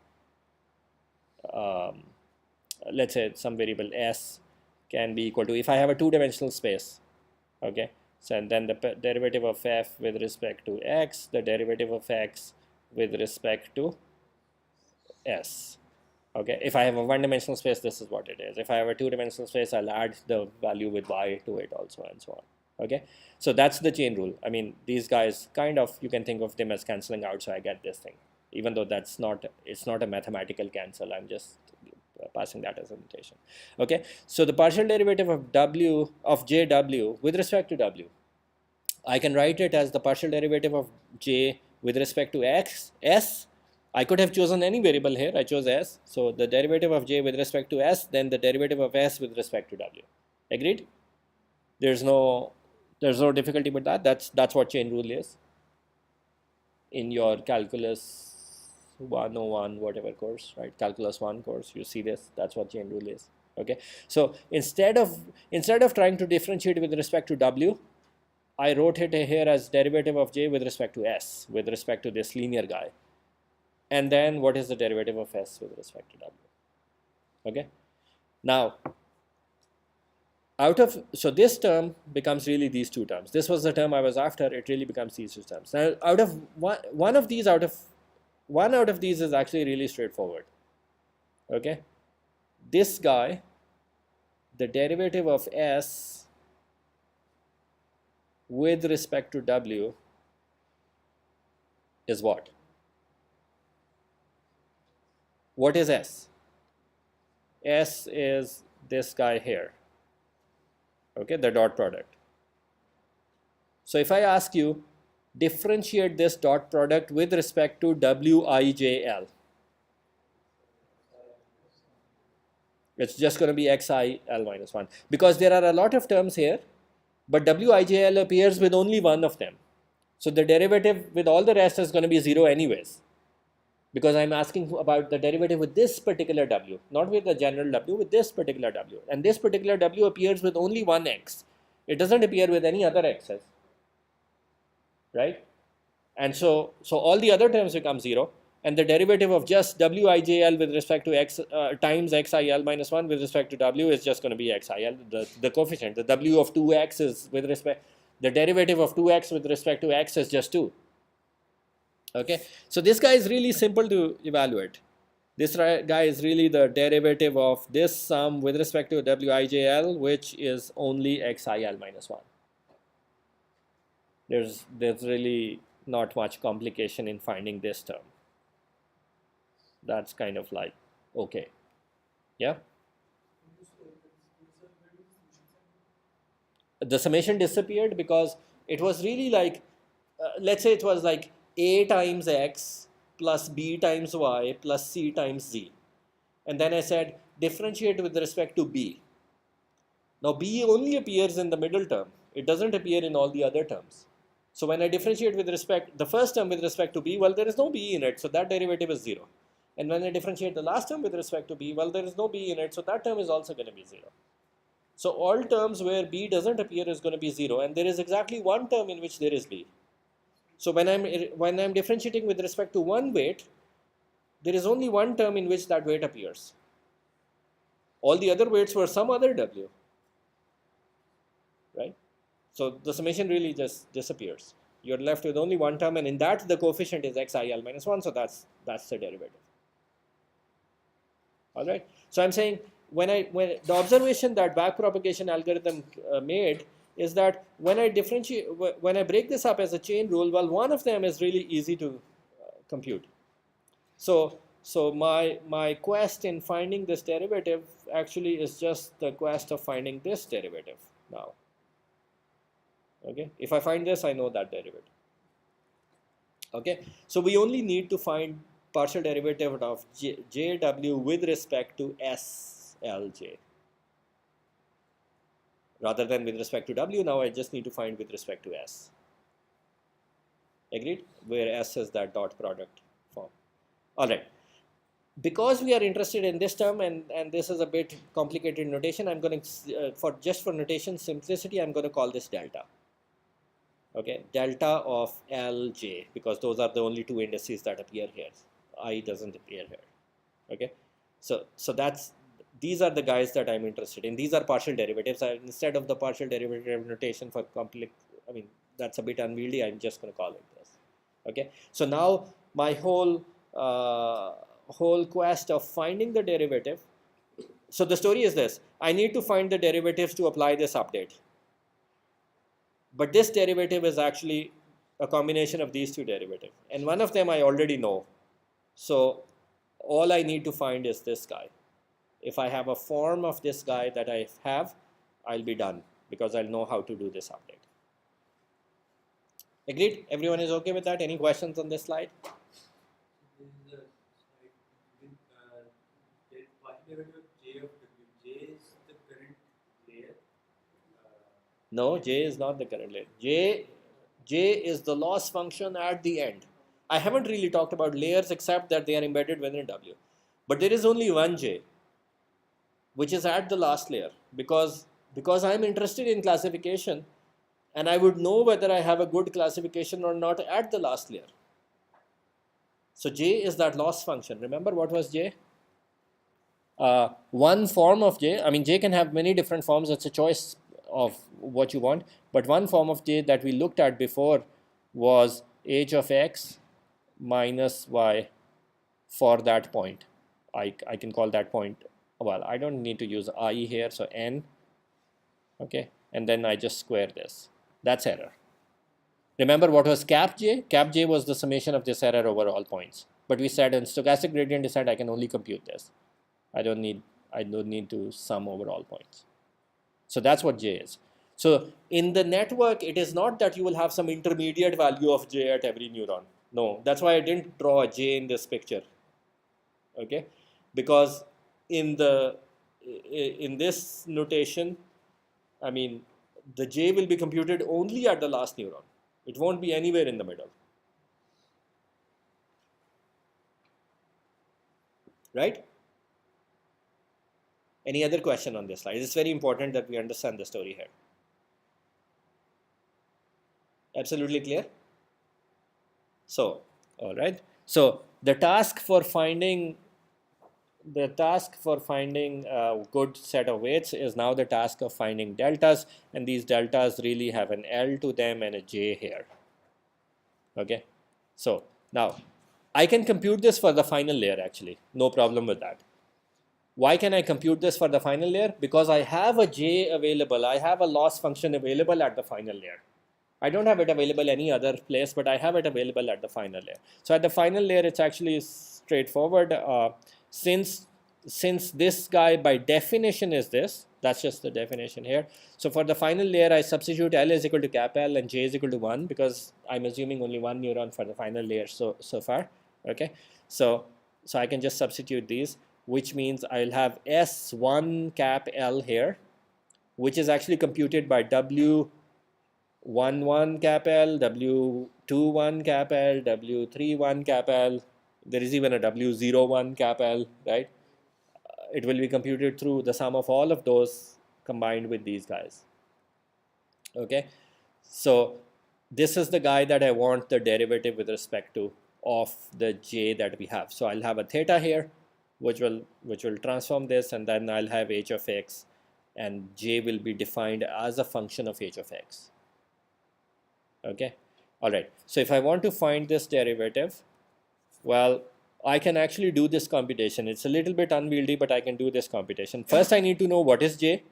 let's say some variable s, can be equal to, if I have a two-dimensional space, okay, so and then the derivative of f with respect to x, the derivative of x with respect to s. Okay, if I have a one-dimensional space, this is what it is. If I have a two-dimensional space, I'll add the value with y to it also, and so on. Okay, so that's the chain rule. I mean, these guys kind of, you can think of them as canceling out, so I get this thing, even though that's not, it's not a mathematical cancel. I'm just passing that as a notation. Okay, so the partial derivative of w of jw with respect to w, I can write it as the partial derivative of j with respect to x, s. I could have chosen any variable here. I chose s. So the derivative of j with respect to s, then the derivative of s with respect to w. Agreed? There's no difficulty with that. That's what chain rule is. In your calculus 101 whatever course, right? Calculus 1 course, you see this. That's what chain rule is. Okay. So instead of trying to differentiate with respect to w, I wrote it here as derivative of j with respect to s, with respect to this linear guy. And then what is the derivative of s with respect to w? Okay. Now, so this term becomes really these two terms. This was the term I was after. It really becomes these two terms. Now, out of one of these is actually really straightforward. Okay. This guy, the derivative of s with respect to w is what? What is s? S is this guy here. Okay, the dot product. So if I ask you, differentiate this dot product with respect to wijl, it's just going to be xil minus 1, because there are a lot of terms here, but wijl appears with only one of them. So the derivative with all the rest is going to be 0 anyways. because I'm asking about the derivative with this particular w, not with the general w, with this particular w. And this particular w appears with only one x. It doesn't appear with any other x's, right? And so all the other terms become 0. And the derivative of just wijl with respect to x times xil minus 1 with respect to w is just going to be xil. The coefficient, the w of 2x is with respect, the derivative of 2x with respect to x is just 2. Okay, so this guy is really simple to evaluate. This guy is really the derivative of this sum with respect to wijl, which is only xil minus 1. There's really not much complication in finding this term. That's kind of like, okay, yeah. The summation disappeared because it was really like, let's say it was like a times x plus b times y plus c times z. And then I said differentiate with respect to b. Now b only appears in the middle term. It doesn't appear in all the other terms. So when I differentiate with respect, the first term with respect to b, well, there is no b in it, so that derivative is 0. And when I differentiate the last term with respect to b, well, there is no b in it, so that term is also going to be 0. So all terms where b doesn't appear is going to be 0, and there is exactly one term in which there is b. So when I'm differentiating with respect to one weight, there is only one term in which that weight appears. All the other weights were some other w, right? So the summation really just disappears. You're left with only one term, and in that the coefficient is xil minus 1, so that's the derivative. All right. So I'm saying when the observation that backpropagation algorithm made is that when I break this up as a chain rule, well, one of them is really easy to compute. So my quest in finding this derivative actually is just the quest of finding this derivative now. Okay, if I find this, I know that derivative. Okay, so we only need to find partial derivative of jw with respect to slj. Rather than with respect to w, now I just need to find with respect to s. Agreed? Where s is that dot product form. All right. Because we are interested in this term, and this is a bit complicated notation, I'm going to, for notation simplicity, I'm going to call this delta. Okay, delta of Lj, because those are the only two indices that appear here. I doesn't appear here. Okay, so these are the guys that I'm interested in. These are partial derivatives. Instead of the partial derivative notation for complex, I mean, that's a bit unwieldy. I'm just going to call it this. Okay, so now my whole quest of finding the derivative. So the story is this: I need to find the derivatives to apply this update. But this derivative is actually a combination of these two derivatives. And one of them I already know. So all I need to find is this guy. If I have a form of this guy that I have, I'll be done because I'll know how to do this update. Agreed? Everyone is okay with that? Any questions on this slide? No, J is not the current layer. J is the loss function at the end. I haven't really talked about layers except that they are embedded within W. But there is only one J, which is at the last layer, because I'm interested in classification, and I would know whether I have a good classification or not at the last layer. So J is that loss function. Remember what was J? One form of J, I mean, J can have many different forms. It's a choice of what you want. But one form of J that we looked at before was h of x minus y for that point. I can call that point, well, I don't need to use I here, so n, okay, and then I just square this. That's error. Remember what was cap j? Cap j was the summation of this error over all points. But we said in stochastic gradient descent, I can only compute this. I don't need to sum over all points. So that's what j is. So in the network, it is not that you will have some intermediate value of j at every neuron. No, that's why I didn't draw a j in this picture. Okay, because in this notation, I mean, the j will be computed only at the last neuron. It won't be anywhere in the middle. right? Any other question on this slide? It's very important that we understand the story here. Absolutely clear? So, all right. So the task for finding a good set of weights is now the task of finding deltas, and these deltas really have an L to them and a J here. Okay, so now I can compute this for the final layer actually, no problem with that. Why can I compute this for the final layer? Because I have a J available, I have a loss function available at the final layer. I don't have it available any other place, but I have it available at the final layer. So at the final layer, it's actually straightforward. Since this guy by definition is this, that's just the definition here. So for the final layer, I substitute L is equal to cap L and J is equal to 1 because I'm assuming only one neuron for the final layer so far. Okay, so I can just substitute these, which means I'll have S1 cap L here, which is actually computed by W11 cap L, W21 cap L, W31 cap L. There is even a W01 cap L, right? It will be computed through the sum of all of those combined with these guys. Okay, so this is the guy that I want the derivative with respect to of the J that we have. So I'll have a theta here, which will transform this, and then I'll have h of x, and J will be defined as a function of h of x. Okay, all right. So if I want to find this derivative, well, I can actually do this computation. It's a little bit unwieldy, but I can do this computation. First, I need to know what is J.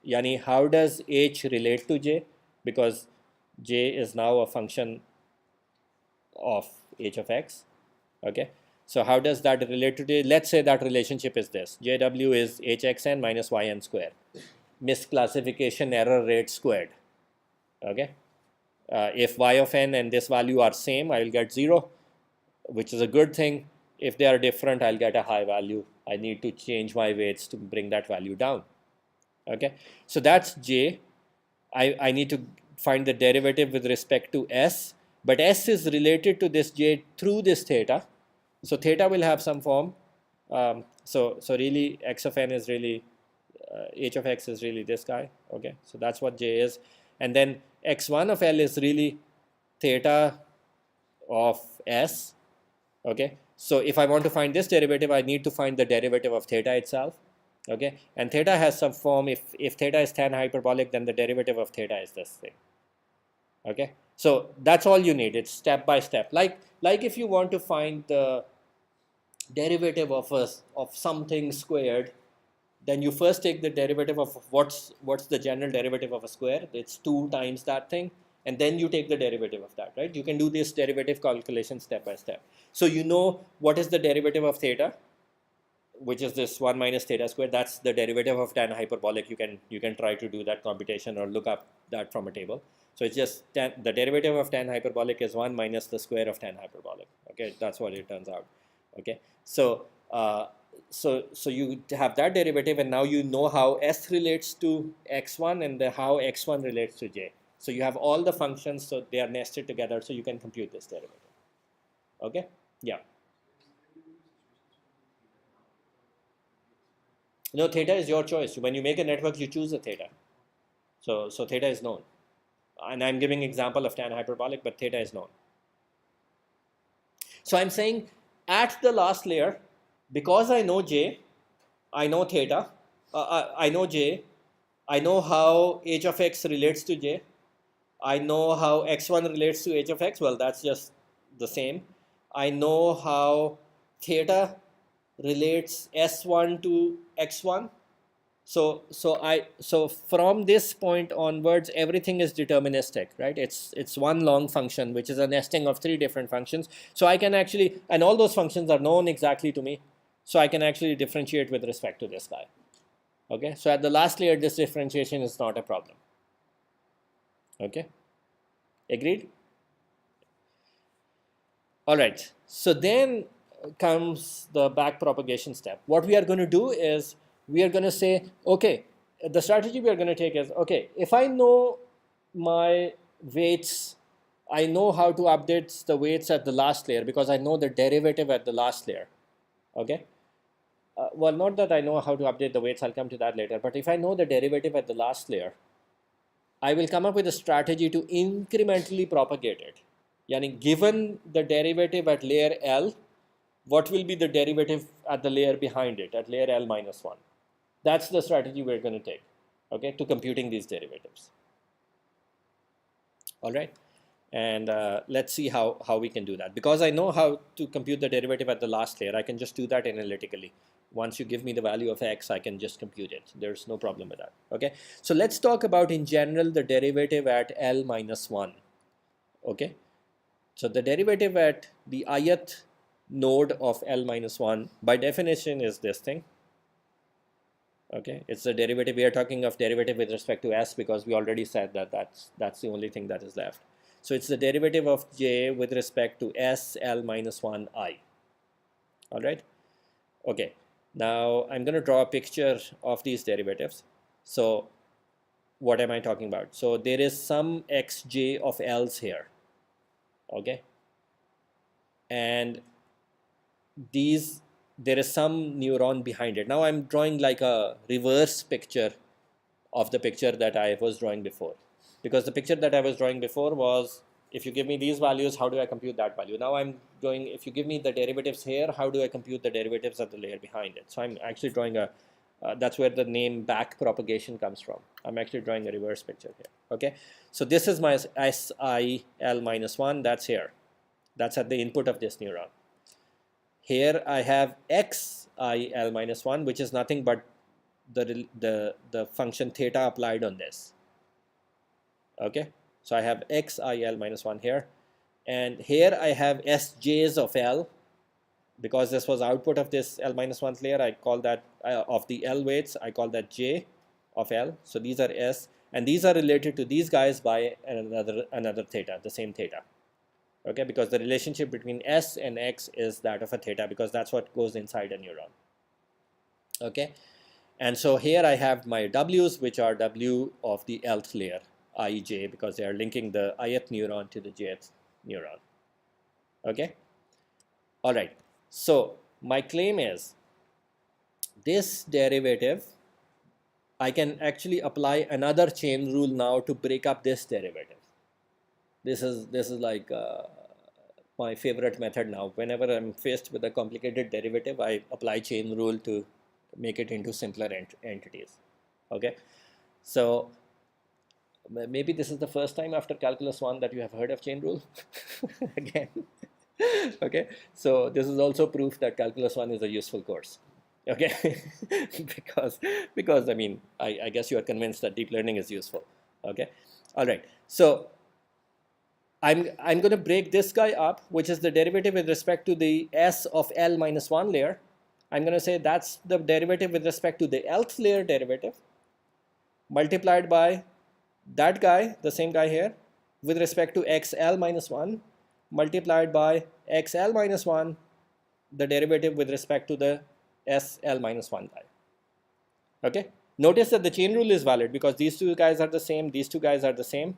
Yani, how does H relate to J? Because J is now a function of h of x. Okay, so how does that relate to J? Let's say that relationship is this. JW is hxn minus yn square. Misclassification error rate squared. Okay. If y of n and this value are same, I will get 0, which is a good thing. If they are different, I'll get a high value. I need to change my weights to bring that value down. Okay, so that's J. I need to find the derivative with respect to S, but S is related to this J through this theta. So theta will have some form. So really x of n is really, h of x is really this guy. Okay, so that's what J is. And then x1 of L is really theta of S. Okay, so if I want to find this derivative, I need to find the derivative of theta itself. Okay, and theta has some form. If theta is tan hyperbolic, then the derivative of theta is this thing. Okay, so that's all you need. It's step by step. Like if you want to find the derivative of something squared, then you first take the derivative of what's the general derivative of a square. It's 2 times that thing, and then you take the derivative of that, right? You can do this derivative calculation step by step. So you know what is the derivative of theta, which is this 1 minus theta square. That's the derivative of tan hyperbolic. You can try to do that computation or look up that from a table. So it's just the derivative of tan hyperbolic is 1 minus the square of tan hyperbolic. Okay, that's what it turns out. Okay, so so you have that derivative, and now you know how S relates to x1 and how x1 relates to J. So you have all the functions, so they are nested together, so you can compute this derivative. Okay, yeah. No, theta is your choice. When you make a network, you choose a theta. So theta is known. And I'm giving example of tan hyperbolic, but theta is known. So I'm saying at the last layer, because I know J, I know theta, I know J, I know how h of x relates to J, I know how x1 relates to h of x, well, that's just the same. I know how theta relates S1 to x1. So from this point onwards, everything is deterministic, right? It's one long function, which is a nesting of 3 different functions. So I can actually, and all those functions are known exactly to me. So I can actually differentiate with respect to this guy. Okay, so at the last layer, this differentiation is not a problem. Okay, agreed? All right, so then comes the backpropagation step. What we are going to do is we are going to say, okay, the strategy we are going to take is, okay, if I know my weights, I know how to update the weights at the last layer because I know the derivative at the last layer. Okay, well, not that I know how to update the weights, I'll come to that later, but if I know the derivative at the last layer, I will come up with a strategy to incrementally propagate it. Yani, given the derivative at layer L, what will be the derivative at the layer behind it, at layer L minus 1? That's the strategy we're going to take, okay, to computing these derivatives. All right. And let's see how we can do that. Because I know how to compute the derivative at the last layer, I can just do that analytically. Once you give me the value of x, I can just compute it. There's no problem with that. Okay. So let's talk about in general the derivative at L minus 1. Okay. So the derivative at the ith node of L minus 1 by definition is this thing. Okay, it's the derivative. We are talking of derivative with respect to s because we already said that that's the only thing that is left. So it's the derivative of j with respect to s L minus 1 I. All right. Okay. Now I'm going to draw a picture of these derivatives. So what am I talking about? So there is some xj of L's here. Okay. And these, there is some neuron behind it. Now I'm drawing like a reverse picture of the picture that I was drawing before, because the picture that I was drawing before was, if you give me these values, how do I compute that value? Now I'm going, if you give me the derivatives here, how do I compute the derivatives at the layer behind it? So I'm actually drawing a, that's where the name backpropagation comes from. I'm actually drawing a reverse picture here. Okay, so this is my SIL minus 1, that's here. That's at the input of this neuron. Here I have XIL minus 1, which is nothing but the function theta applied on this. Okay, so I have XIL minus 1 here, and here I have SJs of L, because this was output of this L minus 1 layer. I call that of the L weights, I call that J of L. So these are S, and these are related to these guys by another theta, the same theta. Okay, because the relationship between S and X is that of a theta, because that's what goes inside a neuron. Okay, and so here I have my W's, which are W of the Lth layer, IJ, because they are linking the ith neuron to the jth neuron. Okay, all right. So my claim is this derivative, I can actually apply another chain rule now to break up this derivative. This is like my favorite method now. Whenever I'm faced with a complicated derivative, I apply chain rule to make it into simpler entities. Okay, so maybe this is the first time after calculus 1 that you have heard of chain rule again. Okay, so this is also proof that calculus 1 is a useful course. Okay, because I mean, I guess you are convinced that deep learning is useful. Okay, all right. So I'm going to break this guy up, which is the derivative with respect to the S of L minus 1 layer. I'm going to say that's the derivative with respect to the Lth layer derivative multiplied by that guy, the same guy here, with respect to XL minus 1 multiplied by XL minus 1, the derivative with respect to the SL minus 1 guy. Okay, notice that the chain rule is valid because these two guys are the same, these two guys are the same.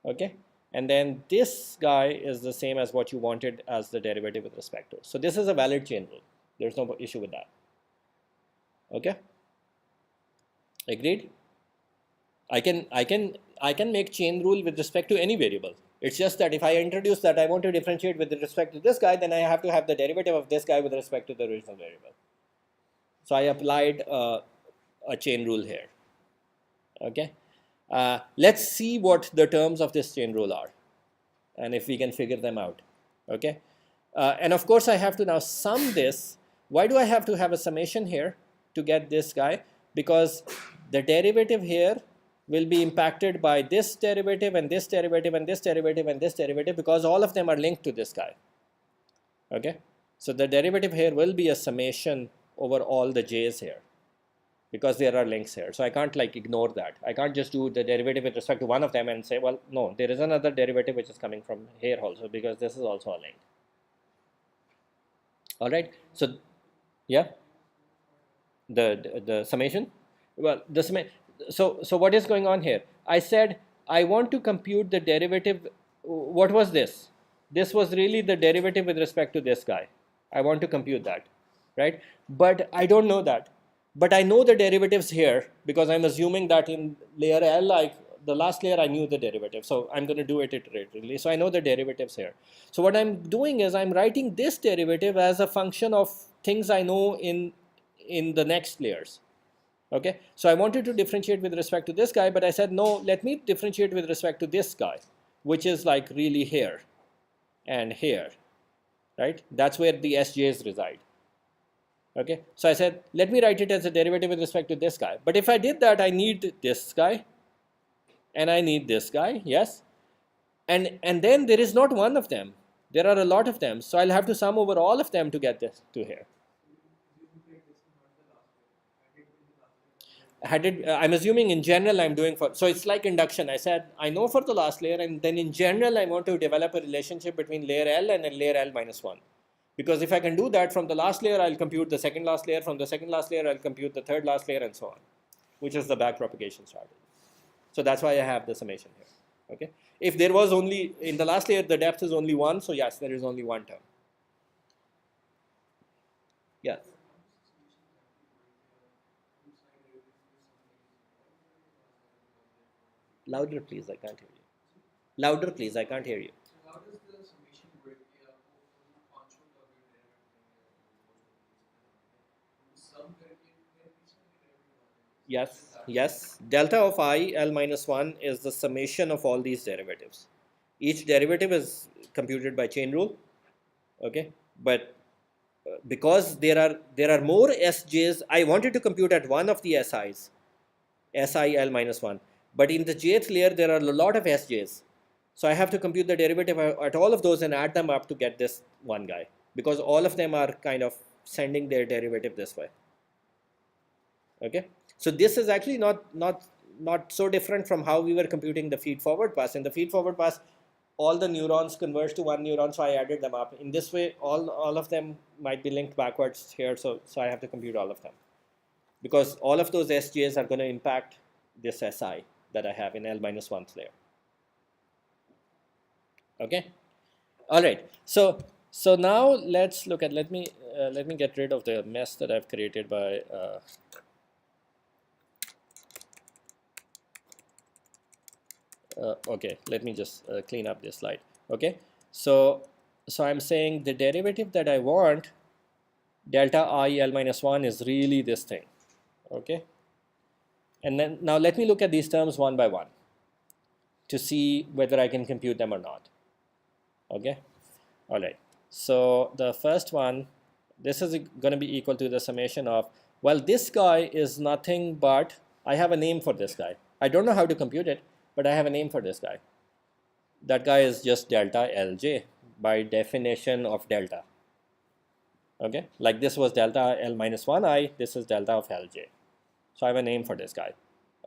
Okay, and then this guy is the same as what you wanted as the derivative with respect to. So this is a valid chain rule. There's no issue with that. Okay, agreed? I can make chain rule with respect to any variable. It's just that if I introduce that I want to differentiate with respect to this guy, then I have to have the derivative of this guy with respect to the original variable. So I applied a chain rule here. Okay, let's see what the terms of this chain rule are, and if we can figure them out. Okay, and of course I have to now sum this. Why do I have to have a summation here to get this guy? Because the derivative here will be impacted by this derivative and this derivative and this derivative and this derivative, because all of them are linked to this guy. Okay, so the derivative here will be a summation over all the j's here, because there are links here. So I can't like ignore that. I can't just do the derivative with respect to one of them and say, well, no, there is another derivative which is coming from here also, because this is also a link. All right, so yeah, the summation. Well, the summation. So what is going on here? I said I want to compute the derivative. What was this? This was really the derivative with respect to this guy. I want to compute that, right? But I don't know that. But I know the derivatives here because I'm assuming that in layer L, the last layer I knew the derivative. So I'm going to do it iteratively. So I know the derivatives here. So what I'm doing is I'm writing this derivative as a function of things I know in the next layers. Okay, so I wanted to differentiate with respect to this guy, but I said, no, let me differentiate with respect to this guy, which is like really here and here, right? That's where the SJs reside. Okay, so I said, let me write it as a derivative with respect to this guy. But if I did that, I need this guy and I need this guy, yes? And then there is not one of them. There are a lot of them. So I'll have to sum over all of them to get this to here. I'm assuming in general I'm doing for, so it's like induction. I said, I know for the last layer, and then in general, I want to develop a relationship between layer L and layer L minus 1. Because if I can do that from the last layer, I'll compute the second last layer. From the second last layer, I'll compute the third last layer, and so on, which is the backpropagation strategy. So that's why I have the summation here. Okay. If there was only, in the last layer, the depth is only 1, so yes, there is only one term. Yeah. Louder, please. I can't hear you. Louder, please. I can't hear you. So how does the summation break for the construct of your derivative? Sum करके फिर इसमें derivative Yes, yes. Delta of I, L minus 1 is the summation of all these derivatives. Each derivative is computed by chain rule, okay? But because there are more SJs, I wanted to compute at one of the SIs, SI L minus 1. But in the jth layer, there are a lot of SJs. So I have to compute the derivative at all of those and add them up to get this one guy, because all of them are kind of sending their derivative this way. Okay, so this is actually not so different from how we were computing the feed forward pass. In the feed forward pass, all the neurons converge to one neuron, so I added them up. In this way, all of them might be linked backwards here, so I have to compute all of them, because all of those SJs are going to impact this SI that I have in L minus 1th layer. Okay, all right. So now let's look at, let me get rid of the mess that I've created by okay, let me just clean up this slide. Okay, so I'm saying the derivative that I want, delta I L minus 1, is really this thing. Okay, and then now let me look at these terms one by one to see whether I can compute them or not. Okay, all right. So the first one, this is going to be equal to the summation of, well, this guy is nothing but, I have a name for this guy. I don't know how to compute it, but I have a name for this guy. That guy is just delta Lj by definition of delta. Okay, like this was delta L minus 1I, this is delta of Lj. So I have a name for this guy.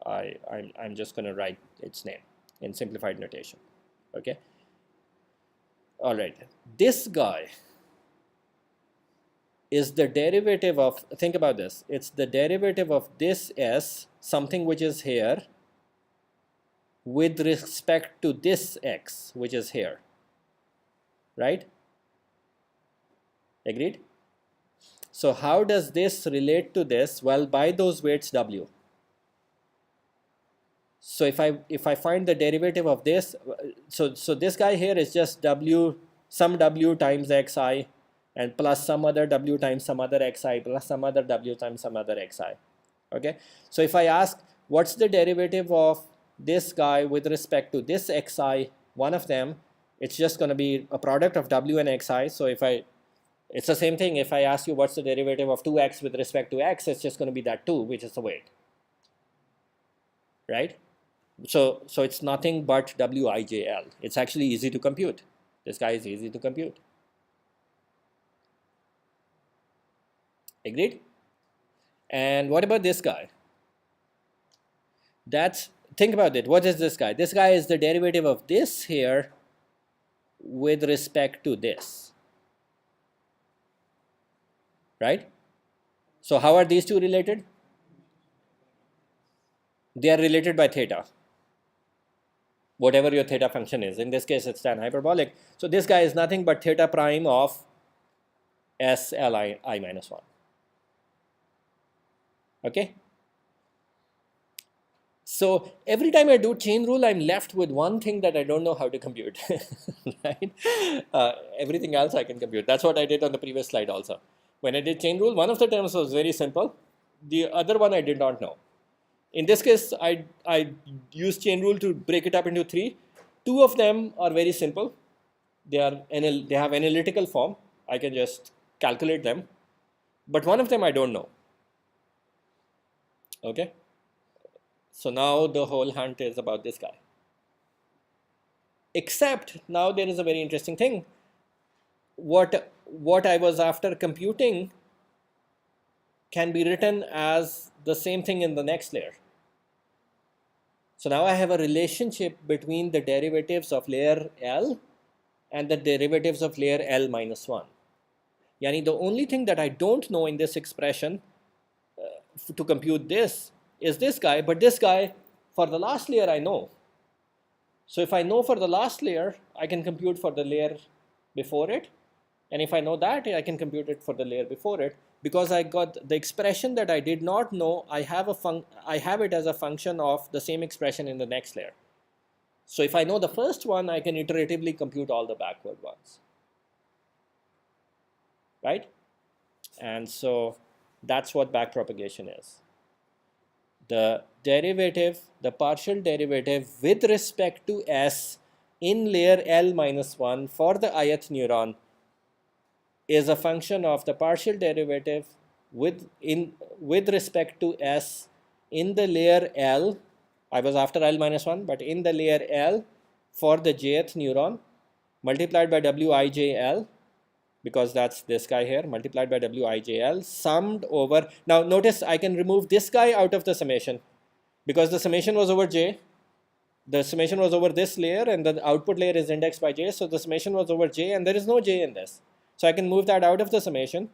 I'm just going to write its name in simplified notation. Okay, all right. This guy is the derivative of, think about this, it's the derivative of this S, something which is here, with respect to this X, which is here, right? Agreed? So how does this relate to this? Well, by those weights W. So if I find the derivative of this, so this guy here is just W, some W times Xi, and plus some other W times some other Xi, plus some other W times some other Xi. Okay, so if I ask what's the derivative of this guy with respect to this Xi, one of them, it's just going to be a product of W and Xi. So it's the same thing. If I ask you what's the derivative of 2x with respect to x, it's just going to be that 2, which is the weight, right? So it's nothing but Wijl. It's actually easy to compute. This guy is easy to compute. Agreed? And what about this guy? Think about it. What is this guy? This guy is the derivative of this here with respect to this. Right? So how are these two related? They are related by theta. Whatever your theta function is. In this case, it's tan hyperbolic. So this guy is nothing but theta prime of SLi minus 1. Okay. So every time I do chain rule, I'm left with one thing that I don't know how to compute, right? Everything else I can compute. That's what I did on the previous slide also. When I did chain rule, one of the terms was very simple. The other one I did not know. In this case, I use chain rule to break it up into three. Two of them are very simple. They have analytical form. I can just calculate them. But one of them I don't know. Okay. So now the whole hunt is about this guy. Except now there is a very interesting thing. What I was after computing can be written as the same thing in the next layer. So now I have a relationship between the derivatives of layer L and the derivatives of layer L minus 1. Yani the only thing that I don't know in this expression to compute this is this guy, but this guy for the last layer I know. So if I know for the last layer, I can compute for the layer before it. And if I know that, I can compute it for the layer before it. Because I got the expression that I did not know, I have it as a function of the same expression in the next layer. So if I know the first one, I can iteratively compute all the backward ones. Right? And so that's what backpropagation is. The derivative, the partial derivative with respect to S in layer L minus 1 for the ith neuron is a function of the partial derivative with respect to S in the layer L. I was after L minus 1, but in the layer L for the jth neuron multiplied by Wijl, because that's this guy here, multiplied by Wijl, summed over. Now notice I can remove this guy out of the summation because the summation was over j. The summation was over this layer and the output layer is indexed by j. So the summation was over j and there is no j in this. So I can move that out of the summation,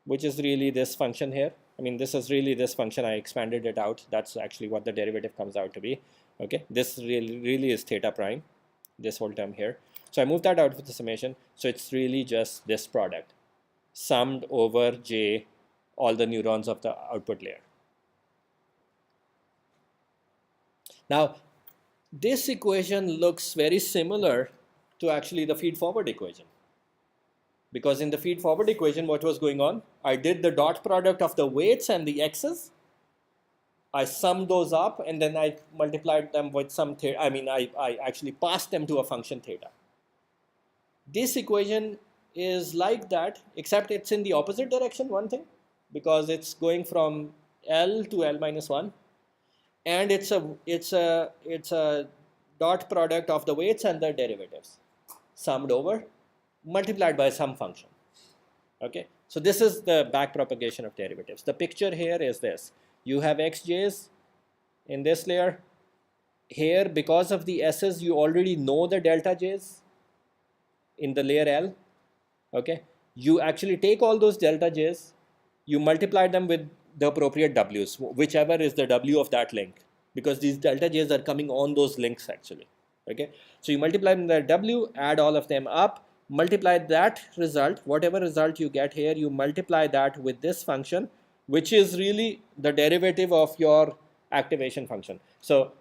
which is really this function here. I mean, this is really this function. I expanded it out. That's actually what the derivative comes out to be. Okay, this really is theta prime, this whole term here. So I moved that out of the summation. So it's really just this product summed over j, all the neurons of the output layer. Now, this equation looks very similar to actually the feed-forward equation. Because in the feed-forward equation, what was going on? I did the dot product of the weights and the x's. I summed those up and then I multiplied them with some theta. I mean, I actually passed them to a function theta. This equation is like that, except it's in the opposite direction, one thing, because it's going from L to L minus 1. And it's a dot product of the weights and the derivatives summed over multiplied by some function. Okay, so this is the backpropagation of derivatives. The picture here is this: you have xj's in this layer. Here, because of the s's, you already know the delta j's in the layer L. Okay, you actually take all those delta j's, you multiply them with the appropriate w's, whichever is the w of that link, because these delta j's are coming on those links actually. Okay, so you multiply them with the w, add all of them up, multiply that result, whatever result you get here, you multiply that with this function, which is really the derivative of your activation function. So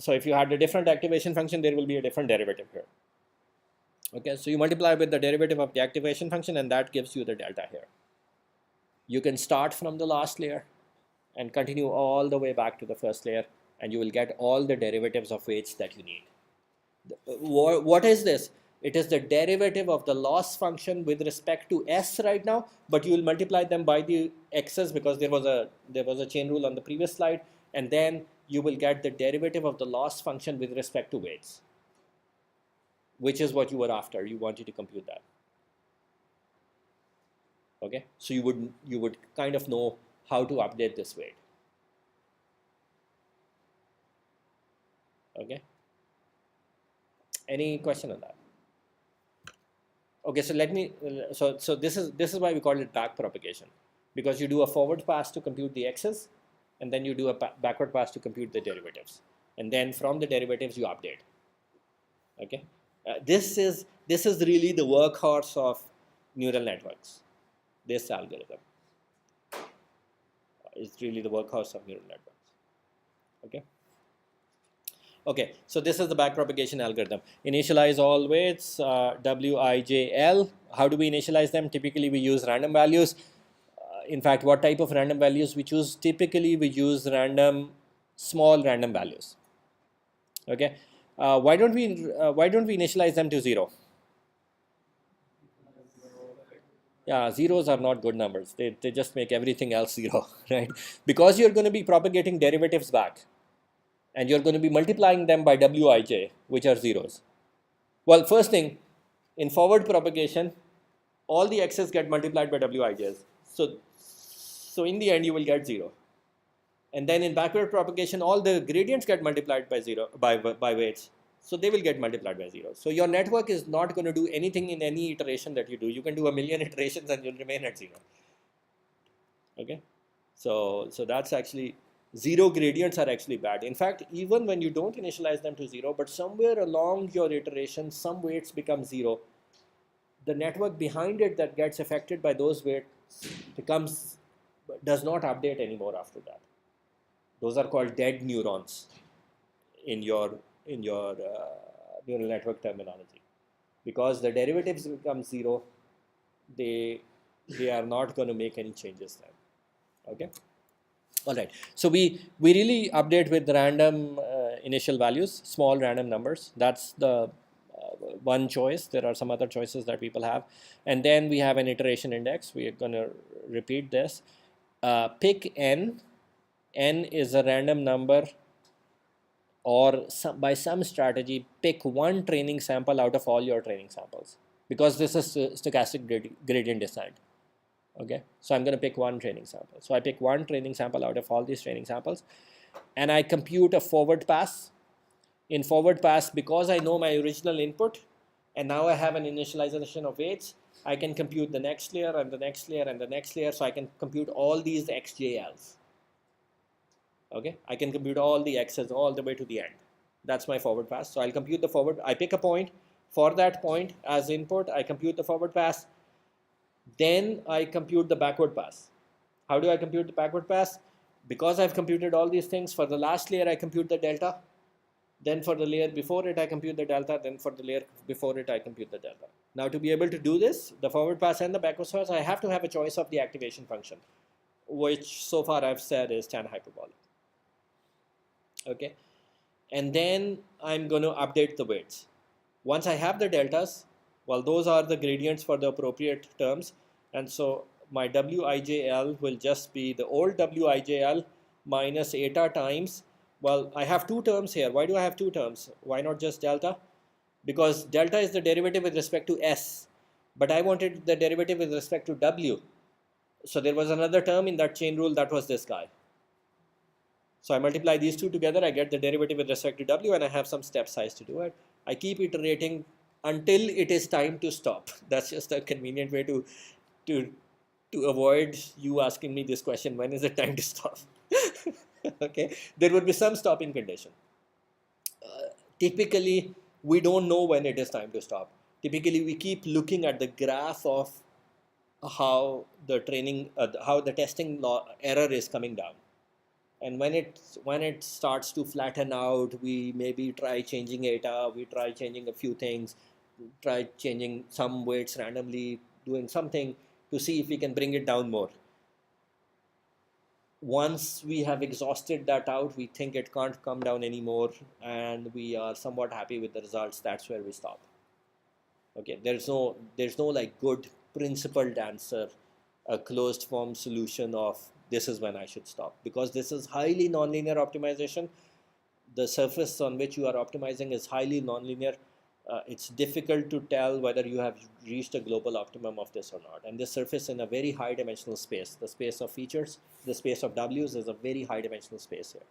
if you had a different activation function, there will be a different derivative here. Okay, so you multiply with the derivative of the activation function and that gives you the delta here. You can start from the last layer and continue all the way back to the first layer and you will get all the derivatives of weights that you need. What is this? It is the derivative of the loss function with respect to s right now, but you will multiply them by the x's because there was a chain rule on the previous slide, and then you will get the derivative of the loss function with respect to weights, which is what you were after. You wanted to compute that. Okay, so you would kind of know how to update this weight. Okay, any question on that? Okay, so let me so this is why we call it backpropagation, because you do a forward pass to compute the x's and then you do a backward pass to compute the derivatives, and then from the derivatives you update. Okay, this is really the workhorse of neural networks, this algorithm. is really the workhorse of neural networks. Okay. Okay, so this is the backpropagation algorithm. Initialize all weights, Wijl. How do we initialize them? Typically, we use random values. In fact, what type of random values we choose? Typically, we use small random values. Okay, why don't we initialize them to 0? Yeah, zeros are not good numbers. They just make everything else 0, right? Because you're going to be propagating derivatives back, and you're going to be multiplying them by Wij, which are zeros. Well, first thing, in forward propagation, all the x's get multiplied by Wij's. So in the end, you will get 0. And then in backward propagation, all the gradients get multiplied by 0 by weights. So they will get multiplied by 0. So your network is not going to do anything in any iteration that you do. You can do a million iterations and you'll remain at 0. Okay, so that's actually, 0 gradients are actually bad. In fact, even when you don't initialize them to 0, but somewhere along your iteration, some weights become 0, the network behind it that gets affected by those weights does not update anymore after that. Those are called dead neurons in your neural network terminology, because the derivatives become 0. They are not going to make any changes then. Okay. All right. So we really update with random initial values, small random numbers. That's the one choice. There are some other choices that people have, and then we have an iteration index. We are going to repeat this. Pick n. N is a random number, or by some strategy, pick one training sample out of all your training samples, because this is stochastic gradient descent. Okay, so I'm going to pick one training sample. So I pick one training sample out of all these training samples, and I compute a forward pass. In forward pass, because I know my original input, and now I have an initialization of weights, I can compute the next layer and the next layer and the next layer. So I can compute all these xjls. Okay, I can compute all the x's all the way to the end. That's my forward pass. So I'll compute the forward. I pick a point. For that point as input, I compute the forward pass. Then I compute the backward pass. How do I compute the backward pass? Because I've computed all these things, for the last layer I compute the delta. Then for the layer before it I compute the delta. Then for the layer before it I compute the delta. Now to be able to do this, the forward pass and the backward pass, I have to have a choice of the activation function, which so far I've said is tan hyperbolic. Okay, and then I'm going to update the weights. Once I have the deltas, well, those are the gradients for the appropriate terms, and so my Wijl will just be the old Wijl minus eta times, well, I have two terms here. Why do I have two terms? Why not just delta? Because delta is the derivative with respect to s, but I wanted the derivative with respect to w. So there was another term in that chain rule, that was this guy. So I multiply these two together, I get the derivative with respect to w, and I have some step size to do it. I keep iterating until it is time to stop. That's just a convenient way to avoid you asking me this question, when is it time to stop? Okay, there would be some stopping condition. Typically, we don't know when it is time to stop. Typically, we keep looking at the graph of how the testing error is coming down. And when it starts to flatten out, we maybe try changing eta, we try changing a few things, try changing some weights randomly, doing something to see if we can bring it down more. Once we have exhausted that out, we think it can't come down anymore, and we are somewhat happy with the results. That's where we stop. Okay, there's no like good principled answer, a closed form solution of this is when I should stop, because this is highly nonlinear optimization. The surface on which you are optimizing is highly nonlinear. It's difficult to tell whether you have reached a global optimum of this or not. And this surface in a very high dimensional space, the space of features, the space of W's, is a very high dimensional space here.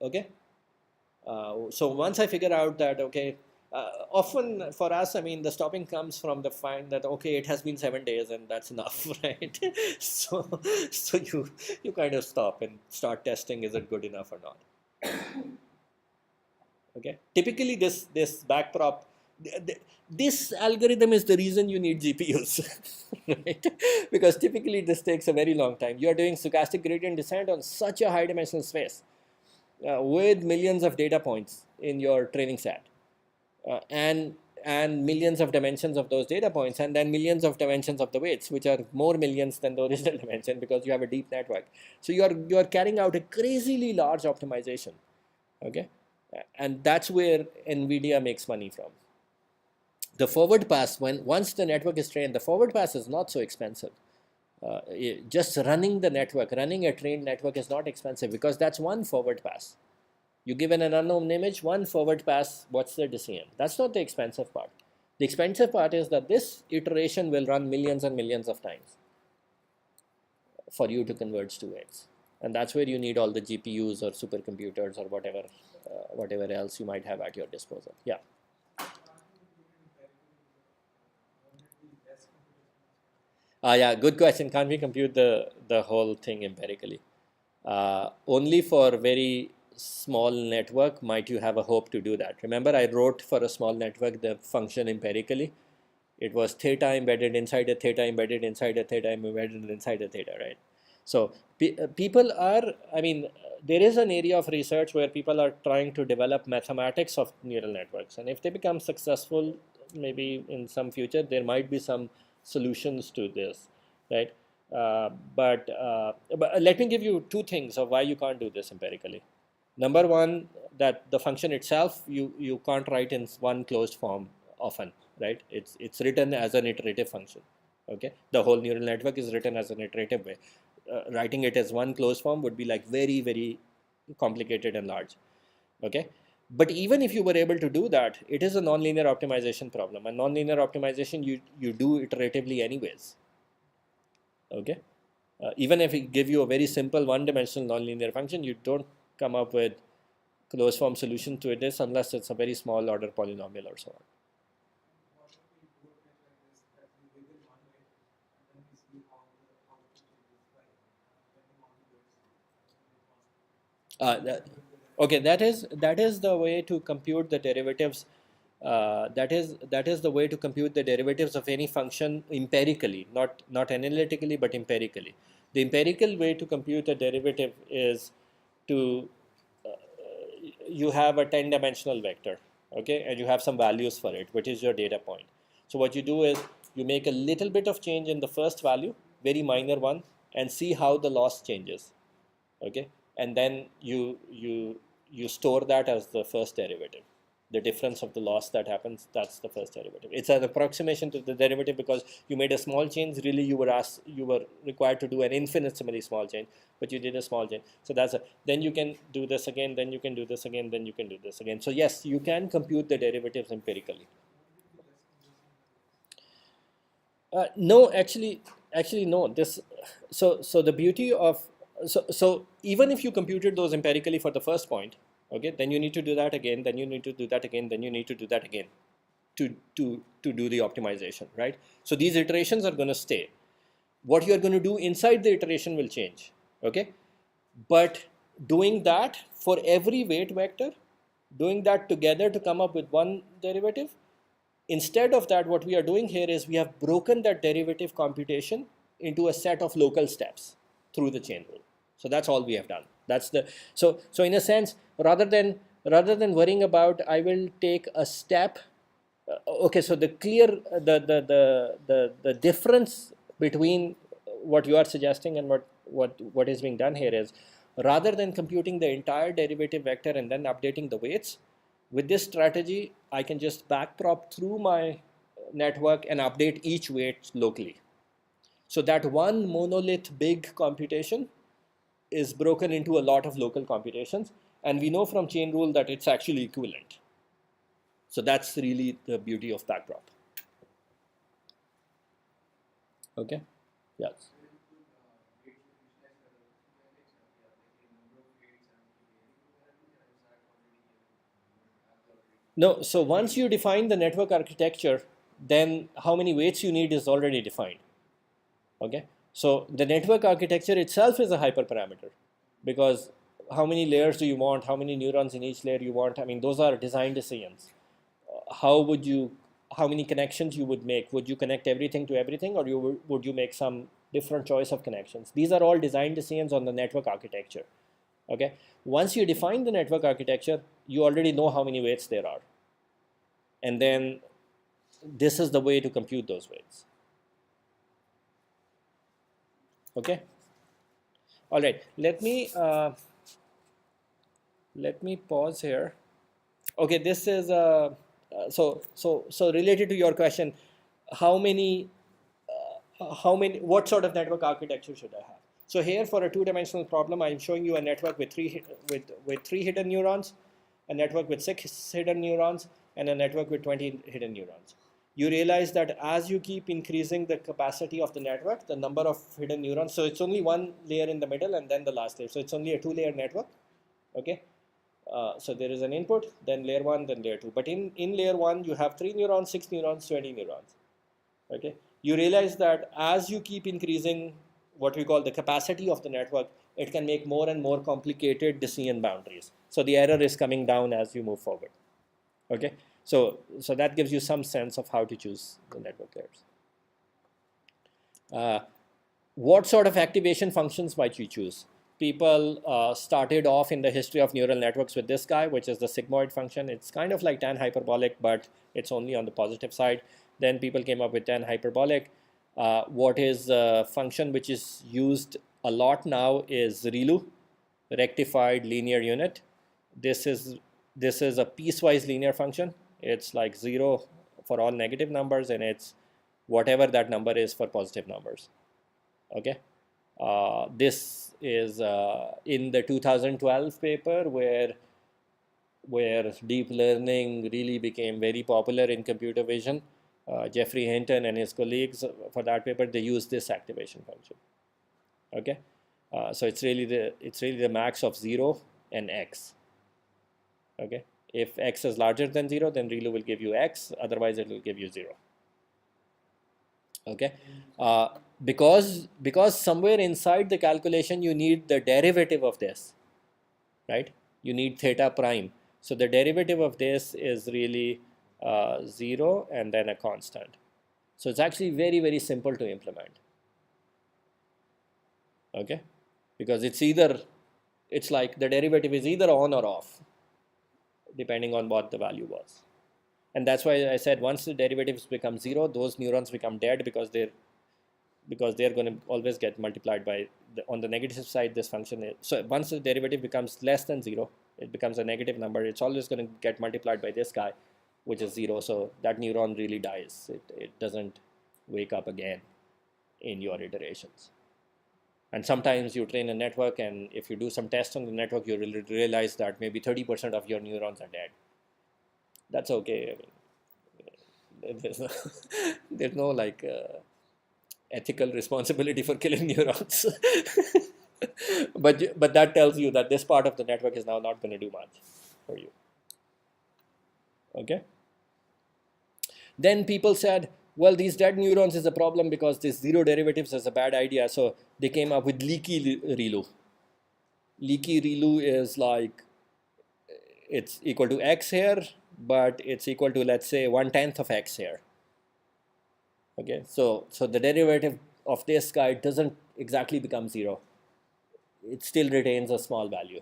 Okay. So once I figure out that, okay, often for us, I mean, the stopping comes from the fact that, okay, it has been 7 days and that's enough, right? so you kind of stop and start testing, is it good enough or not? Okay. Typically, this backprop This algorithm is the reason you need GPUs, right? Because typically this takes a very long time. You are doing stochastic gradient descent on such a high dimensional space with millions of data points in your training set, and millions of dimensions of those data points, and then millions of dimensions of the weights, which are more millions than the original dimension because you have a deep network. So you are carrying out a crazily large optimization, okay, and that's where NVIDIA makes money from. The forward pass, once the network is trained, the forward pass is not so expensive. Just running the network, running a trained network is not expensive because that's one forward pass. You given an unknown image, one forward pass, what's the decision? That's not the expensive part. The expensive part is that this iteration will run millions and millions of times for you to converge to weights. And that's where you need all the GPUs or supercomputers or whatever else you might have at your disposal. Yeah. Yeah, good question. Can't we compute the whole thing empirically? Only for very small network might you have a hope to do that. Remember, I wrote for a small network the function empirically. It was theta embedded inside a theta embedded inside a theta embedded inside a theta, right? So people are, I mean, there is an area of research where people are trying to develop mathematics of neural networks, and if they become successful, maybe in some future there might be some solutions to this, right? But let me give you two things of why you can't do this empirically. Number one, that the function itself you can't write in one closed form often, right? It's written as an iterative function. Okay, the whole neural network is written as an iterative way. Writing it as one closed form would be like very, very complicated and large. Okay, but even if you were able to do that, it is a nonlinear optimization problem, and nonlinear optimization you do iteratively anyways. Okay, even if it give you a very simple one-dimensional nonlinear function, you don't come up with closed form solution to this unless it's a very small order polynomial or so on. Okay, that is the way to compute the derivatives. That is the way to compute the derivatives of any function empirically, not analytically, but empirically. The empirical way to compute a derivative is to you have a 10-dimensional vector, okay, and you have some values for it, which is your data point. So what you do is you make a little bit of change in the first value, very minor one, and see how the loss changes, okay, and then you store that as the first derivative. The difference of the loss that happens, that's the first derivative. It's an approximation to the derivative because you made a small change. Really, you were required to do an infinitesimally small change, but you did a small change. So then you can do this again, then you can do this again, then you can do this again. So yes, you can compute the derivatives empirically. No, actually no. So the beauty of so even if you computed those empirically for the first point, okay, then you need to do that again, then you need to do that again, then you need to do that again to do the optimization, right? So these iterations are going to stay. What you are going to do inside the iteration will change, okay? But doing that for every weight vector, doing that together to come up with one derivative, instead of that, what we are doing here is we have broken that derivative computation into a set of local steps through the chain rule. So that's all we have done. That's the so in a sense, rather than worrying about I will take a step. Okay, so the clear the difference between what you are suggesting and what is being done here is rather than computing the entire derivative vector and then updating the weights, with this strategy, I can just backprop through my network and update each weight locally. So that one monolith big computation is broken into a lot of local computations. And we know from chain rule that it's actually equivalent. So that's really the beauty of backprop. Okay? Yes. No, so once you define the network architecture, then how many weights you need is already defined. Okay, so the network architecture itself is a hyperparameter because how many layers do you want, how many neurons in each layer you want, I mean, those are design decisions. how many connections you would make? Would you connect everything to everything, or would you make some different choice of connections? These are all design decisions on the network architecture. Okay, once you define the network architecture, you already know how many weights there are, and then this is the way to compute those weights. Okay, all right, let me pause here. Okay, this is so related to your question, how many what sort of network architecture should I have? So here, for a two-dimensional problem, I'm showing you a network with three hidden neurons, a network with 6 hidden neurons, and a network with 20 hidden neurons. You realize that as you keep increasing the capacity of the network, the number of hidden neurons, so it's only one layer in the middle and then the last layer. So it's only a 2-layer network. Okay. So there is an input, then layer 1, then layer 2. But in layer 1, you have 3 neurons, 6 neurons, 20 neurons. Okay. You realize that as you keep increasing what we call the capacity of the network, it can make more and more complicated decision boundaries. So the error is coming down as you move forward. Okay. So that gives you some sense of how to choose the network layers. What sort of activation functions might you choose? People started off in the history of neural networks with this guy, which is the sigmoid function. It's kind of like tan hyperbolic, but it's only on the positive side. Then people came up with tan hyperbolic. What is a function which is used a lot now is ReLU, rectified linear unit. This is a piecewise linear function. It's like 0 for all negative numbers, and it's whatever that number is for positive numbers. Okay. This is in the 2012 paper where deep learning really became very popular in computer vision. Jeffrey Hinton and his colleagues, for that paper, they used this activation function. Okay, so it's really the max of 0 and x. Okay, if x is larger than 0, then ReLU will give you x. Otherwise, it will give you 0. Okay, because somewhere inside the calculation you need the derivative of this, right? You need theta prime. So the derivative of this is really 0 and then a constant. So it's actually very, very simple to implement. Okay, because it's like the derivative is either on or off, depending on what the value was. And that's why I said once the derivatives become 0, those neurons become dead because they're going to always get multiplied by on the negative side. This function is, so once the derivative becomes less than 0, it becomes a negative number. It's always going to get multiplied by this guy, which is 0. So that neuron really dies. It doesn't wake up again in your iterations. And sometimes you train a network, and if you do some tests on the network, you will realize that maybe 30% of your neurons are dead. That's okay. I mean, there's no like ethical responsibility for killing neurons. but that tells you that this part of the network is now not going to do much for you. Okay. Then people said, well, these dead neurons is a problem because this 0 derivatives is a bad idea. So they came up with leaky ReLU. Leaky ReLU is like it's equal to x here, but it's equal to, let's say, 1/10 of x here. Okay, so the derivative of this guy doesn't exactly become 0. It still retains a small value.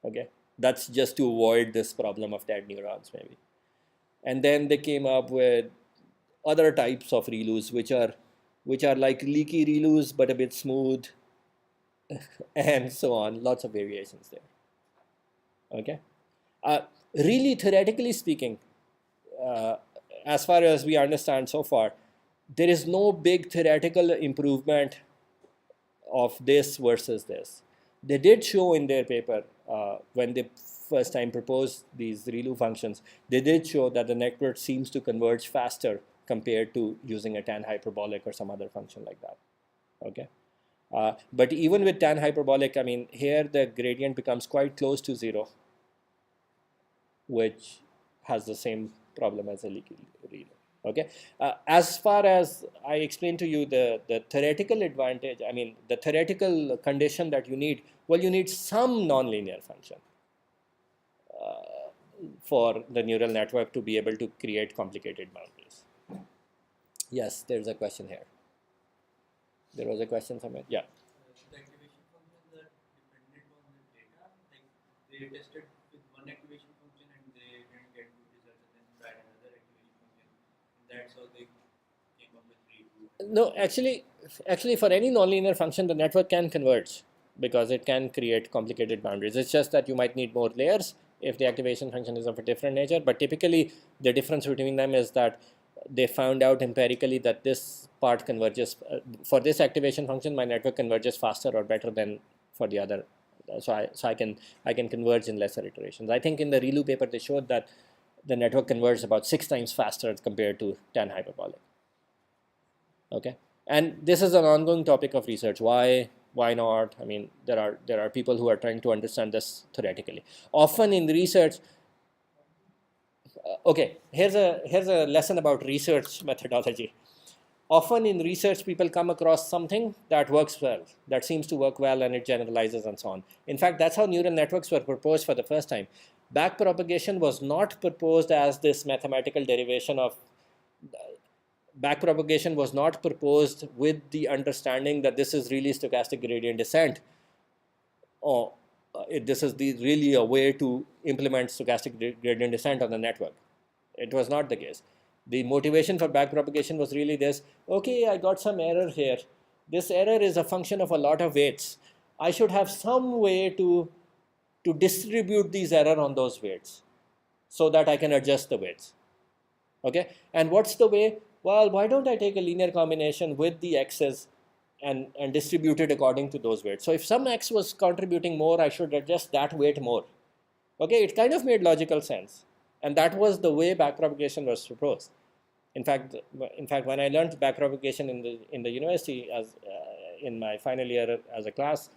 Okay, that's just to avoid this problem of dead neurons maybe. And then they came up with other types of ReLUs, which are like leaky ReLUs but a bit smooth, and so on. Lots of variations there. Okay, really theoretically speaking, as far as we understand so far, there is no big theoretical improvement of this versus this. They did show in their paper when they first time proposed these ReLU functions, they did show that the network seems to converge faster compared to using a tan hyperbolic or some other function like that. Okay, but even with tan hyperbolic, I mean, here the gradient becomes quite close to 0, which has the same problem as a leaky ReLU. Okay, as far as I explained to you the theoretical advantage, I mean the theoretical condition that you need, well, you need some nonlinear function. for the neural network to be able to create complicated boundaries. Yes, there's a question here. There was a question somewhere. Yeah. The activation function that depended on the data, like they tested with one activation function and they didn't get good results, and then tried another activation function. And that's how they came up with redo. No, actually, for any nonlinear function, the network can converge because it can create complicated boundaries. It's just that you might need more layers if the activation function is of a different nature. But typically, the difference between them is that they found out empirically that this part converges. For this activation function, my network converges faster or better than for the other. So I can converge in lesser iterations. I think in the ReLU paper they showed that the network converges about 6 times faster compared to tan hyperbolic. Okay, and this is an ongoing topic of research. Why not? I mean, there are people who are trying to understand this theoretically. Often in research, okay, here's a lesson about research methodology. Often in research, people come across something that works well, that seems to work well, and it generalizes and so on. In fact, that's how neural networks were proposed for the first time. Backpropagation was not proposed as this mathematical derivation of backpropagation was not proposed with the understanding that this is really stochastic gradient descent, or this is really a way to implement stochastic gradient descent on the network. It was not the case. The motivation for backpropagation was really this: okay, I got some error here. This error is a function of a lot of weights. I should have some way to distribute these error on those weights so that I can adjust the weights. Okay, and what's the way? Well, why don't I take a linear combination with the x's and distribute it according to those weights? So if some x was contributing more, I should adjust that weight more. Okay, it kind of made logical sense, and that was the way backpropagation was proposed. In fact, when I learned backpropagation in the university as in my final year as a class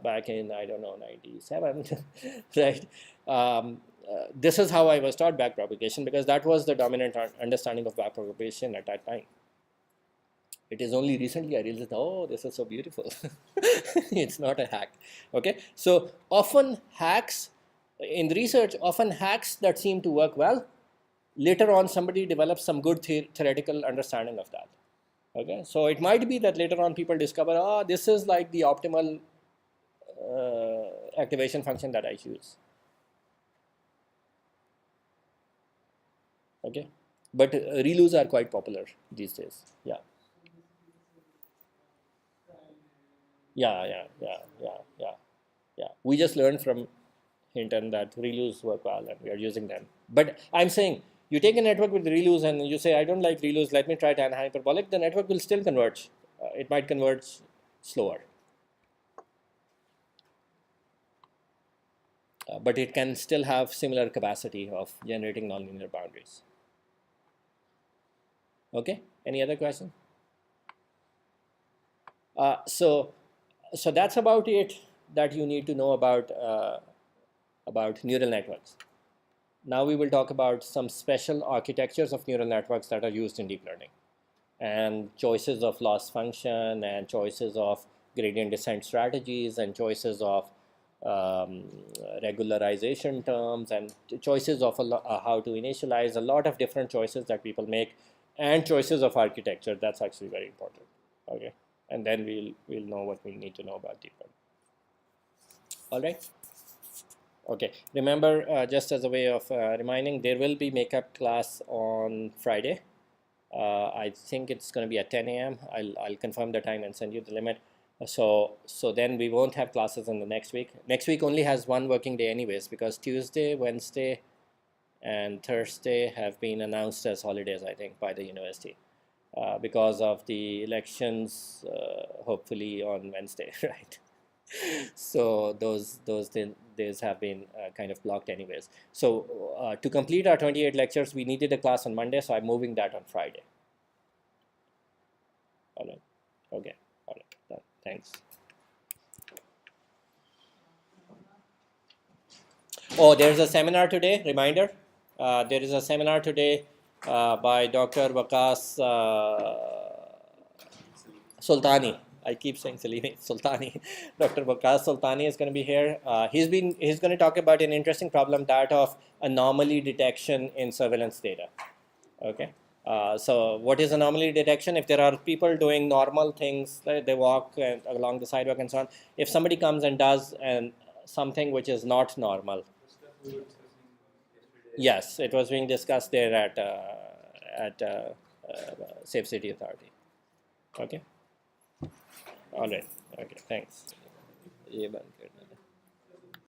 back in, I don't know, 97, right? This is how I was taught backpropagation, because that was the dominant understanding of backpropagation at that time. It is only recently I realized, oh, this is so beautiful. It's not a hack. Okay, so often hacks in research, often hacks that seem to work well, later on somebody develops some good theoretical understanding of that. Okay, so it might be that later on people discover, oh, this is like the optimal activation function that I choose. Okay, but ReLUs are quite popular these days. Yeah. Yeah. We just learned from Hinton that ReLUs work well, and we are using them. But I'm saying, you take a network with ReLUs and you say, I don't like ReLUs, let me try tan hyperbolic. The network will still converge. It might converge slower. But it can still have similar capacity of generating nonlinear boundaries. Okay, any other question? So that's about it that you need to know about neural networks. Now we will talk about some special architectures of neural networks that are used in deep learning, and choices of loss function, and choices of gradient descent strategies, and choices of regularization terms, and choices of how to initialize, a lot of different choices that people make, and choices of architecture. That's actually very important. Okay, and then we'll know what we need to know about deep learning. All right. Okay, remember, just as a way of reminding, there will be makeup class on Friday. I think it's going to be at 10 a.m. I'll confirm the time and send you the limit. So then we won't have classes in the next week. Next week only has one working day anyways, because Tuesday, Wednesday, and Thursday have been announced as holidays, I think, by the university because of the elections, hopefully on Wednesday, right? So those days have been kind of blocked anyways. So to complete our 28 lectures, we needed a class on Monday, so I'm moving that on Friday. All right. Okay. All right. Done. Thanks. Oh, there's a seminar today. Reminder. There is a seminar today by Dr. Waqas Sultani. I keep saying Salimi Sultani. Dr. Waqas Sultani is going to be here. He's going to talk about an interesting problem, that of anomaly detection in surveillance data. Okay. So what is anomaly detection? If there are people doing normal things, they walk along the sidewalk and so on. If somebody comes and does something which is not normal. The stuff we were discussing yesterday. Yes, it was being discussed there at Safe City Authority. Okay. All right. Okay. Thanks. ये बंद कर देना